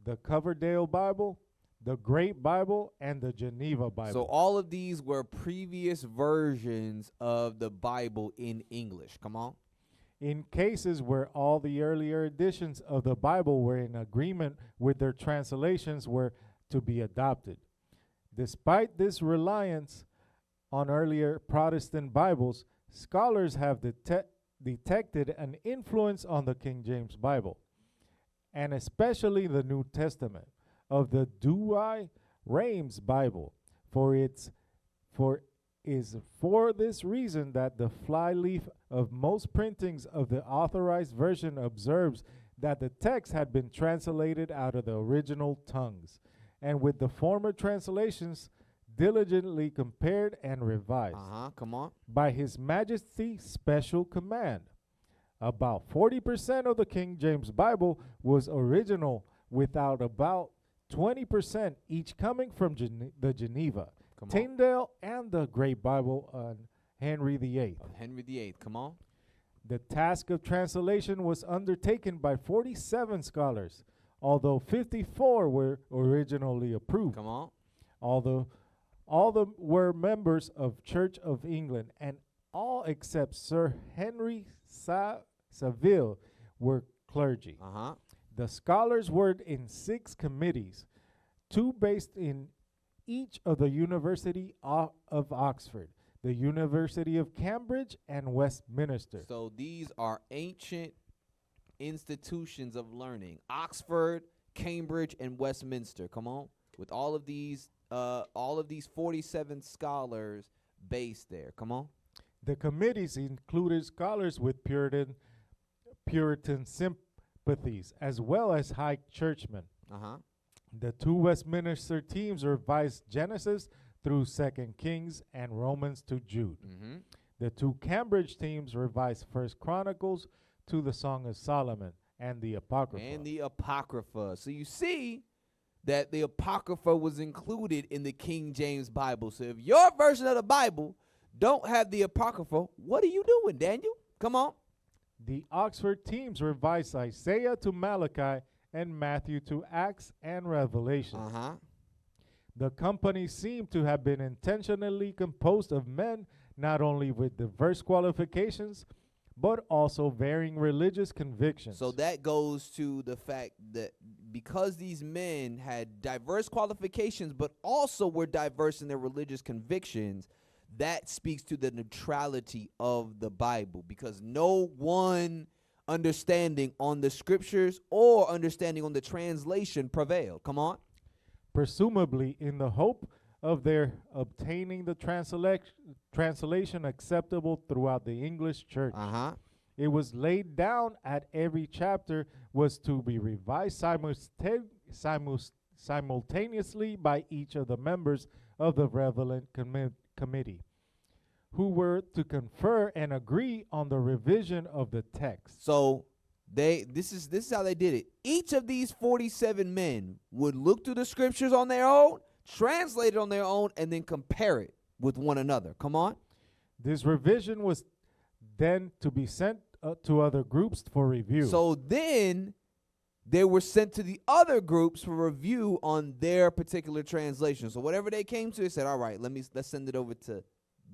[SPEAKER 2] the Coverdale Bible, the Great Bible, and the Geneva Bible.
[SPEAKER 1] So all of these were previous versions of the Bible in English. Come on.
[SPEAKER 2] In cases where all the earlier editions of the Bible were in agreement with their translations were to be adopted. Despite this reliance on earlier Protestant Bibles, scholars have detected an influence on the King James Bible, and especially the New Testament, of the Douay-Rheims Bible. For this reason that the flyleaf of most printings of the authorized version observes that the text had been translated out of the original tongues, and with the former translations diligently compared and revised.
[SPEAKER 1] Come on.
[SPEAKER 2] By His Majesty's special command. About 40% of the King James Bible was original, without about 20% each coming from the Geneva, Tyndale, and the Great Bible on Henry VIII.
[SPEAKER 1] Henry VIII, come on.
[SPEAKER 2] The task of translation was undertaken by 47 scholars, although 54 were originally approved.
[SPEAKER 1] Come on.
[SPEAKER 2] Although all of them were members of Church of England, and all except Sir Henry Saville were clergy. The scholars were in 6 committees, 2 based in each of the University of Oxford, the University of Cambridge, and Westminster.
[SPEAKER 1] So these are ancient institutions of learning: Oxford, Cambridge, and Westminster. Come on, with all of these 47 scholars based there. Come on.
[SPEAKER 2] The committees included scholars with Puritan sympathies, as well as high churchmen. The 2 Westminster teams revised Genesis through 2 Kings and Romans to Jude. The 2 Cambridge teams revised 1 Chronicles to the Song of Solomon and the Apocrypha.
[SPEAKER 1] So you see that the Apocrypha was included in the King James Bible. So if your version of the Bible don't have the Apocrypha, what are you doing, Daniel? Come on.
[SPEAKER 2] The Oxford teams revised Isaiah to Malachi and Matthew to Acts and Revelation. The company seemed to have been intentionally composed of men not only with diverse qualifications, but also varying religious convictions.
[SPEAKER 1] So that goes to the fact that because these men had diverse qualifications, but also were diverse in their religious convictions, that speaks to the neutrality of the Bible, because no one understanding on the scriptures or understanding on the translation prevailed. Come on.
[SPEAKER 2] Presumably in the hope of their obtaining the translation acceptable throughout the English church. It was laid down at every chapter was to be revised simultaneously by each of the members of the relevant committee, who were to confer and agree on the revision of the text.
[SPEAKER 1] So this is how they did it. Each of these 47 men would look through the scriptures on their own, translate it on their own, and then compare it with one another. Come on.
[SPEAKER 2] This revision was then to be sent to other groups for review.
[SPEAKER 1] So then they were sent to the other groups for review on their particular translation. So whatever they came to, they said, all right, let's send it over to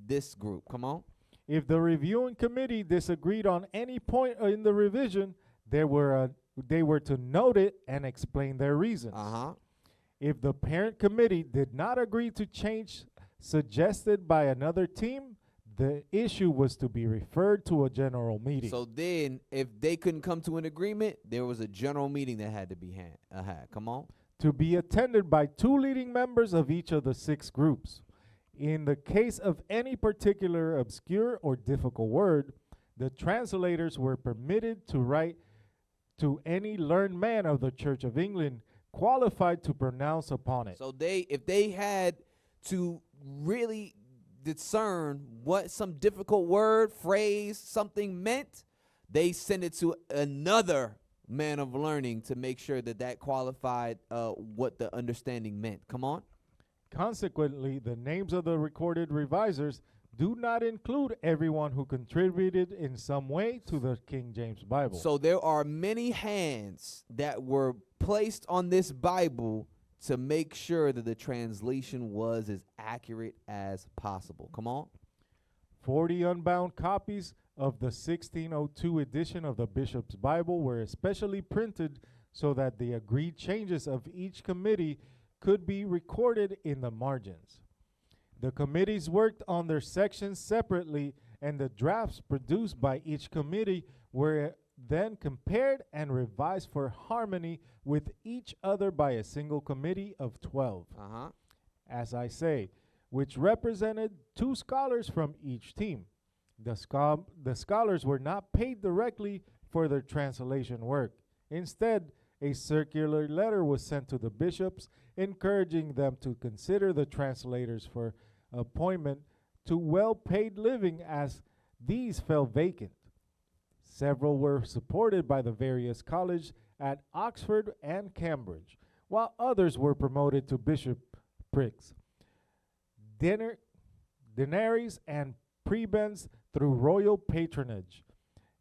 [SPEAKER 1] this group. Come on.
[SPEAKER 2] If the reviewing committee disagreed on any point in the revision, they were to note it and explain their reasons. If the parent committee did not agree to change suggested by another team, the issue was to be referred to a general meeting.
[SPEAKER 1] So then, if they couldn't come to an agreement, there was a general meeting that had to be had. Come on.
[SPEAKER 2] To be attended by 2 leading members of each of the 6 groups. In the case of any particular obscure or difficult word, the translators were permitted to write to any learned man of the Church of England qualified to pronounce upon it.
[SPEAKER 1] So if they had to really discern what some difficult word, phrase, something meant, they sent it to another man of learning to make sure that qualified what the understanding meant. Come on.
[SPEAKER 2] Consequently, the names of the recorded revisers do not include everyone who contributed in some way to the King James Bible.
[SPEAKER 1] So there are many hands that were placed on this Bible to make sure that the translation was as accurate as possible. Come on.
[SPEAKER 2] 40 unbound copies of the 1602 edition of the Bishop's Bible were especially printed so that the agreed changes of each committee could be recorded in the margins. The committees worked on their sections separately, and the drafts produced by each committee were then compared and revised for harmony with each other by a single committee of 12. As I say, which represented 2 scholars from each team. The scholars were not paid directly for their translation work. Instead, a circular letter was sent to the bishops encouraging them to consider the translators for appointment to well-paid living as these fell vacant. Several were supported by the various colleges at Oxford and Cambridge, while others were promoted to bishoprics, denaries, and prebends through royal patronage.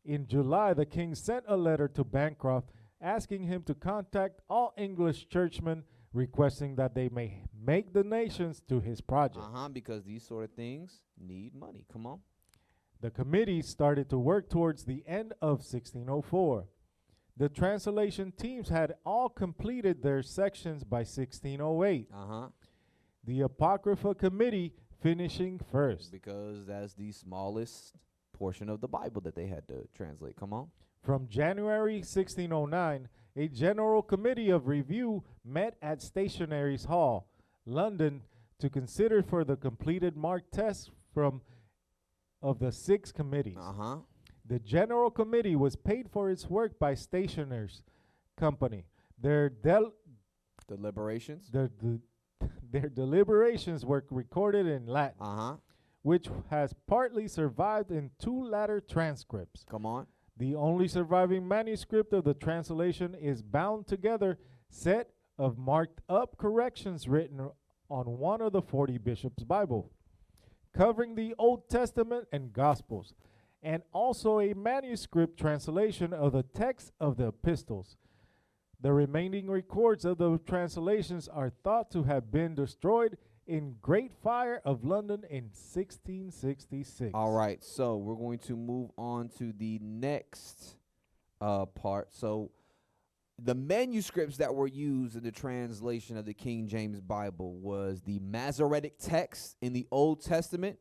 [SPEAKER 2] In July, the king sent a letter to Bancroft asking him to contact all English churchmen, requesting that they may make donations to his project.
[SPEAKER 1] Because these sort of things need money. Come on.
[SPEAKER 2] The committee started to work towards the end of 1604. The translation teams had all completed their sections by 1608. The Apocrypha Committee finishing first.
[SPEAKER 1] Because that's the smallest portion of the Bible that they had to translate. Come on.
[SPEAKER 2] From January 1609, a general committee of review met at Stationaries Hall, London, to consider for the completed mark tests of the 6 committees. The general committee was paid for its work by Stationers Company. Their
[SPEAKER 1] deliberations
[SPEAKER 2] were recorded in Latin, which has partly survived in 2 latter transcripts.
[SPEAKER 1] Come on.
[SPEAKER 2] The only surviving manuscript of the translation is bound together set of marked up corrections written on one of the 40 bishops' Bible, covering the Old Testament and Gospels, and also a manuscript translation of the text of the epistles. The remaining records of the translations are thought to have been destroyed in Great Fire of London in 1666.
[SPEAKER 1] All right, so we're going to move on to the next part. So the manuscripts that were used in the translation of the King James Bible was the Masoretic text in the Old Testament.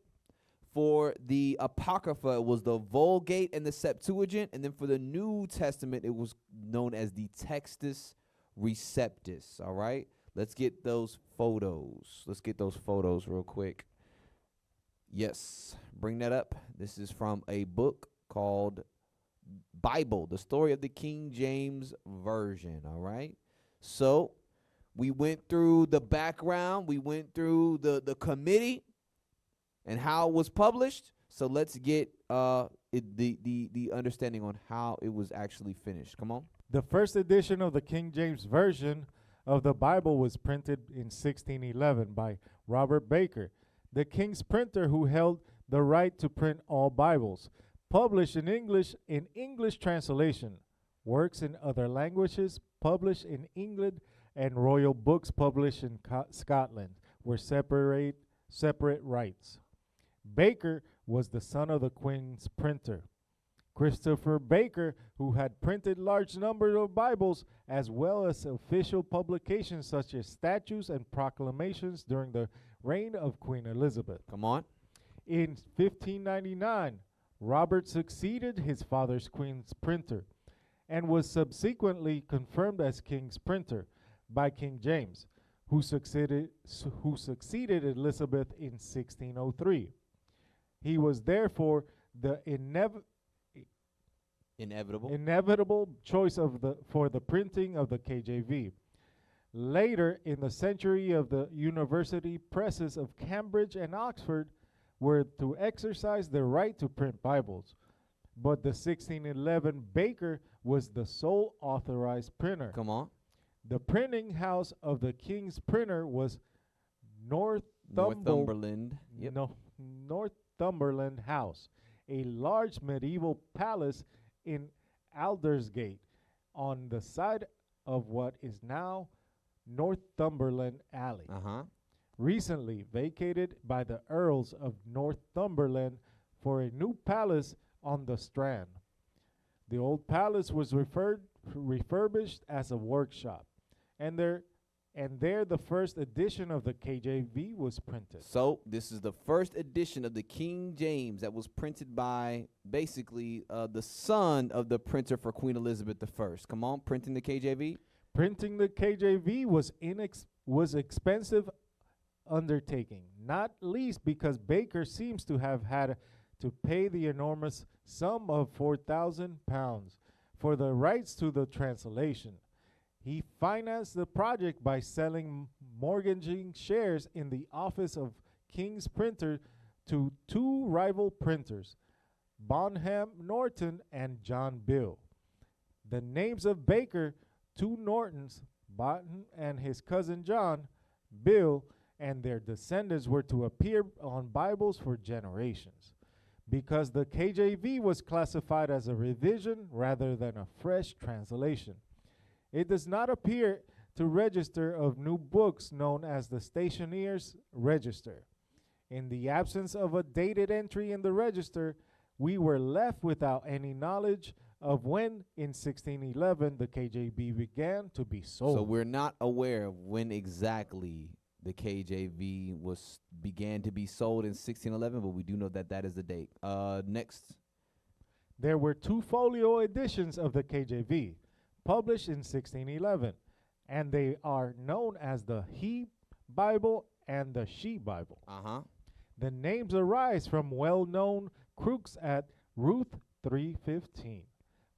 [SPEAKER 1] For the Apocrypha, it was the Vulgate and the Septuagint. And then for the New Testament, it was known as the Textus Receptus. All right? Let's get those photos. Let's get those photos real quick. Yes, bring that up. This is from a book called Bible, the Story of the King James Version. All right? So we went through the background. We went through the committee and how it was published. So let's get the understanding on how it was actually finished. Come on.
[SPEAKER 2] The first edition of the King James Version of the Bible was printed in 1611 by Robert Baker, the king's printer who held the right to print all Bibles, published in English translation. works in other languages published in England, and royal books published in Scotland were separate rights. Baker was the son of the Queen's printer, Christopher Baker, who had printed large numbers of Bibles as well as official publications such as statutes and proclamations during the reign of Queen Elizabeth.
[SPEAKER 1] Come on.
[SPEAKER 2] In 1599, Robert succeeded his father's Queen's printer and was subsequently confirmed as King's printer by King James, who succeeded Elizabeth in 1603. He was therefore the inevitable choice for the printing of the KJV. Later in the century of the university presses of Cambridge and Oxford were to exercise their right to print Bibles, but the 1611 Baker was the sole authorized printer.
[SPEAKER 1] Come on.
[SPEAKER 2] The printing house of the king's printer was
[SPEAKER 1] Northumberland. Yep.
[SPEAKER 2] Northumberland House, a large medieval palace in Aldersgate on the side of what is now Northumberland Alley. Recently vacated by the Earls of Northumberland for a new palace on the Strand. The old palace was refurbished as a workshop, and there the first edition of the KJV was printed.
[SPEAKER 1] So this is the first edition of the King James that was printed by basically the son of the printer for Queen Elizabeth I. Come on, printing the KJV.
[SPEAKER 2] Printing the KJV was expensive undertaking, not least because Baker seems to have had to pay the enormous sum of £4,000 for the rights to the translation. He financed the project by selling mortgaging shares in the office of King's printer to two rival printers, Bonham Norton and John Bill. The names of Baker, two Nortons, Bonham and his cousin John, Bill, and their descendants were to appear on Bibles for generations. Because the KJV was classified as a revision rather than a fresh translation, it does not appear to register of new books known as the Stationer's Register. In the absence of a dated entry in the register, we were left without any knowledge of when in 1611 the KJV began to be sold.
[SPEAKER 1] So we're not aware of when exactly the KJV began to be sold in 1611, but we do know that that is the date. Next.
[SPEAKER 2] There were two folio editions of the KJV, published in 1611, and they are known as the He Bible and the She Bible. The names arise from well-known crooks at Ruth 3:15.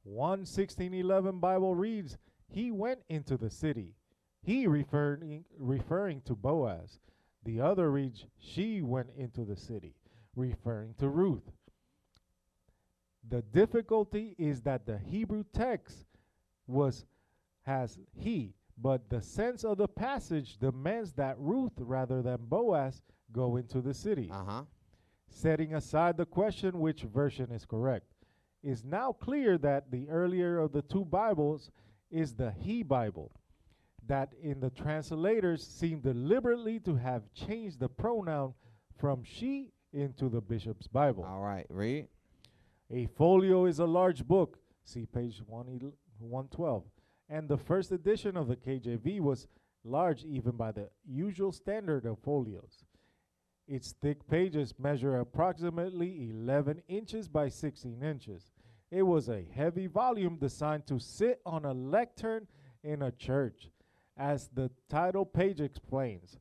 [SPEAKER 2] One 1611 Bible reads, "He went into the city," he referring to Boaz. The other reads, "She went into the city," referring to Ruth. The difficulty is that the Hebrew text has he, but the sense of the passage demands that Ruth rather than Boaz go into the city. Setting aside the question which version is correct, is now clear that the earlier of the two Bibles is the He Bible, that in the translators seem deliberately to have changed the pronoun from she into the bishop's Bible.
[SPEAKER 1] All right, read.
[SPEAKER 2] A folio is a large book, see page 112, and the first edition of the KJV was large even by the usual standard of folios. Its thick pages measure approximately 11 inches by 16 inches. It was a heavy volume designed to sit on a lectern in a church, as the title page explains.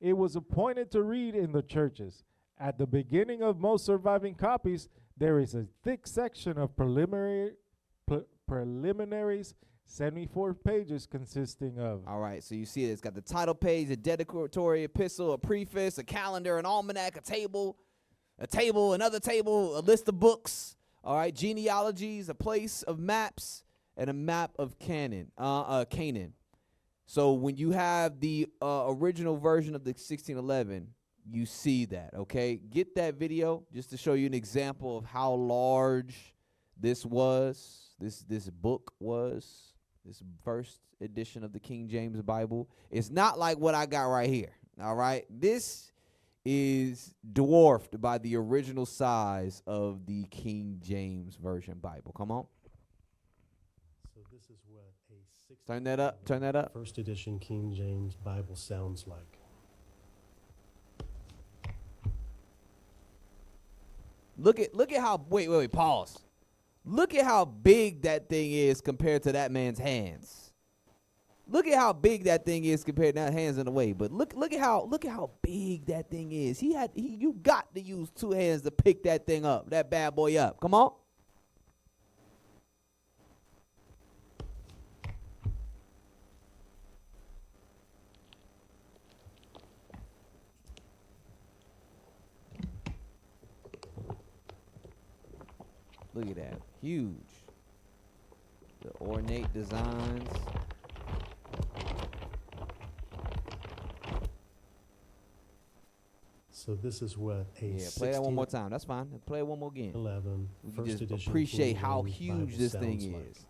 [SPEAKER 2] It was appointed to read in the churches. At the beginning of most surviving copies, there is a thick section of preliminaries, 74 pages consisting of.
[SPEAKER 1] All right, so you see it's got the title page, a dedicatory epistle, a preface, a calendar, an almanac, a table, another table, a list of books, all right, genealogies, a place of maps, and a map of Canaan. So when you have the original version of the 1611, you see that, okay? Get that video just to show you an example of how large this was. This book was, this first edition of the King James Bible. It's not like what I got right here. All right. This is dwarfed by the original size of the King James Version Bible. Come on.
[SPEAKER 6] So this is what a
[SPEAKER 1] Turn that up. Turn that up.
[SPEAKER 6] first edition King James Bible sounds like.
[SPEAKER 1] Look at how, wait, pause. Look at how big that thing is compared to that man's hands. Look at how big that thing is compared to that hands in the way. But look at how big that thing is. You got to use two hands to pick that thing up, that bad boy up. Come on. Look at that. Huge. The ornate designs.
[SPEAKER 6] So this is what a
[SPEAKER 1] Play that one more time. That's fine. Play it one more again.
[SPEAKER 6] 11
[SPEAKER 1] We can
[SPEAKER 6] first
[SPEAKER 1] just
[SPEAKER 6] edition
[SPEAKER 1] appreciate
[SPEAKER 6] King
[SPEAKER 1] how
[SPEAKER 6] James
[SPEAKER 1] huge
[SPEAKER 6] Bible
[SPEAKER 1] this thing
[SPEAKER 6] sounds like.
[SPEAKER 1] is.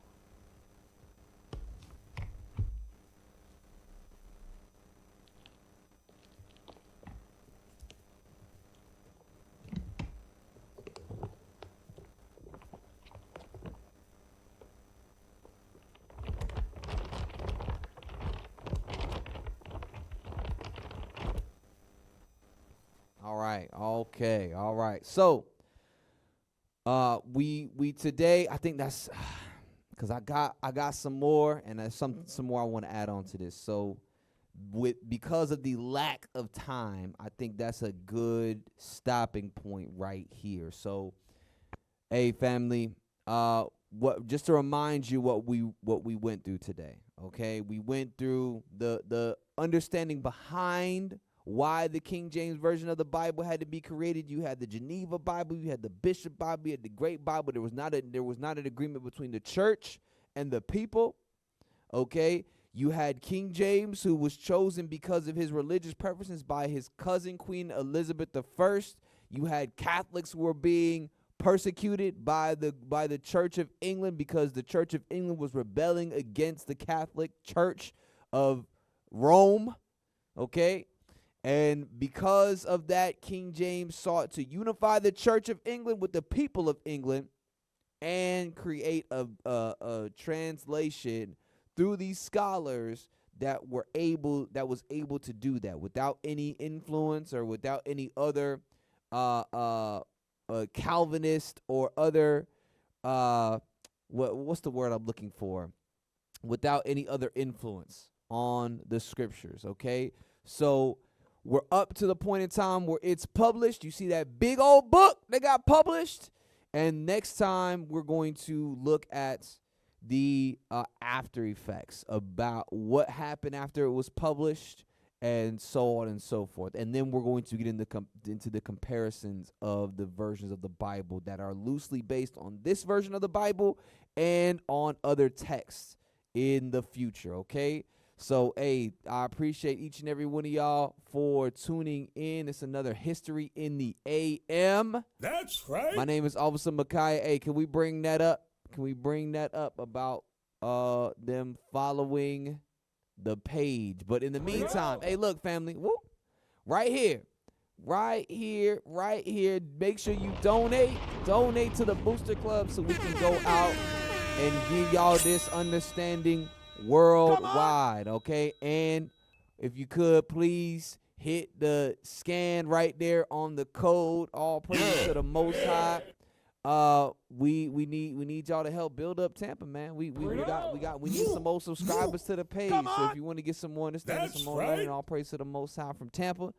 [SPEAKER 1] All right. Okay. All right. So, we today, I think that's because I got some more, and there's some more I want to add on to this. So, because of the lack of time, I think that's a good stopping point right here. So, hey family, just to remind you what we went through today. Okay, we went through the understanding behind why the King James Version of the Bible had to be created. You had the Geneva Bible, you had the Bishop Bible, you had the Great Bible. There was not an agreement between the church and the people. Okay, you had King James, who was chosen because of his religious preferences by his cousin Queen Elizabeth I. You had Catholics who were being persecuted by the Church of England because the Church of England was rebelling against the Catholic Church of Rome. Okay. And because of that, King James sought to unify the Church of England with the people of England and create a translation through these scholars that was able to do that without any influence or without any other Calvinist or other what's the word I'm looking for? Without any other influence on the scriptures. Okay, so we're up to the point in time where it's published. You see that big old book that got published. And next time we're going to look at the after effects about what happened after it was published and so on and so forth. And then we're going to get into the comparisons of the versions of the Bible that are loosely based on this version of the Bible and on other texts in the future, okay? So, hey, I appreciate each and every one of y'all for tuning in. It's another History in the AM.
[SPEAKER 4] That's right.
[SPEAKER 1] My name is Officer Micaiah. Hey, can we bring that up? Can we bring that up about them following the page? But in the meantime, hey, look, family, whoop, right here. Make sure you donate to the Booster Club so we can go out and give y'all this understanding worldwide, okay? And if you could, please hit the scan right there on the code. All praise to the Most High. We need y'all to help build up Tampa, man. We need some more subscribers to the page. So if you want to get some more understanding, some more learning, all praise to the Most High from Tampa.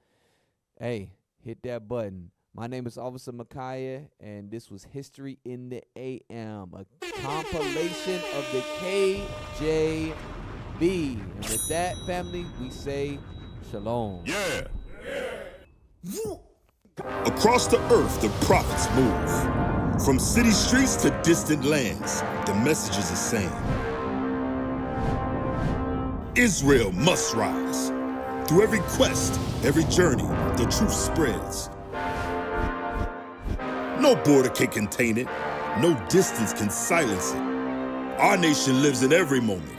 [SPEAKER 1] Hey, hit that button. My name is Officer Micaiah, and this was History in the AM, a compilation of the KJV. And with that, family, we say shalom.
[SPEAKER 7] Yeah. Across the earth, the prophets move. From city streets to distant lands, the message is the same. Israel must rise. Through every quest, every journey, the truth spreads. No border can contain it. No distance can silence it. Our nation lives in every moment.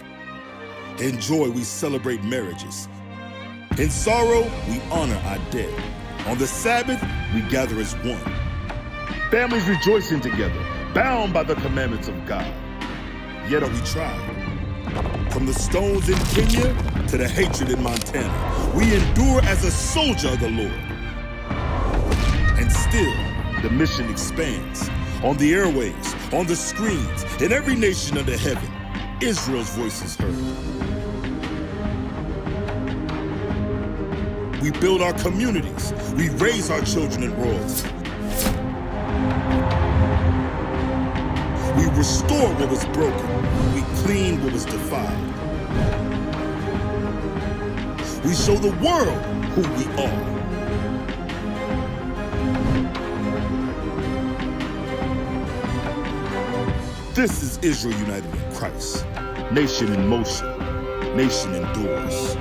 [SPEAKER 7] In joy, we celebrate marriages. In sorrow, we honor our dead. On the Sabbath, we gather as one. Families rejoicing together, bound by the commandments of God. Yet are we tried. From the stones in Kenya to the hatred in Montana, we endure as a soldier of the Lord. And still, the mission expands. On the airwaves, on the screens, in every nation under heaven, Israel's voice is heard. We build our communities. We raise our children in royalty. We restore what was broken. We clean what was defiled. We show the world who we are. This is Israel united in Christ. Nation in motion. Nation endures.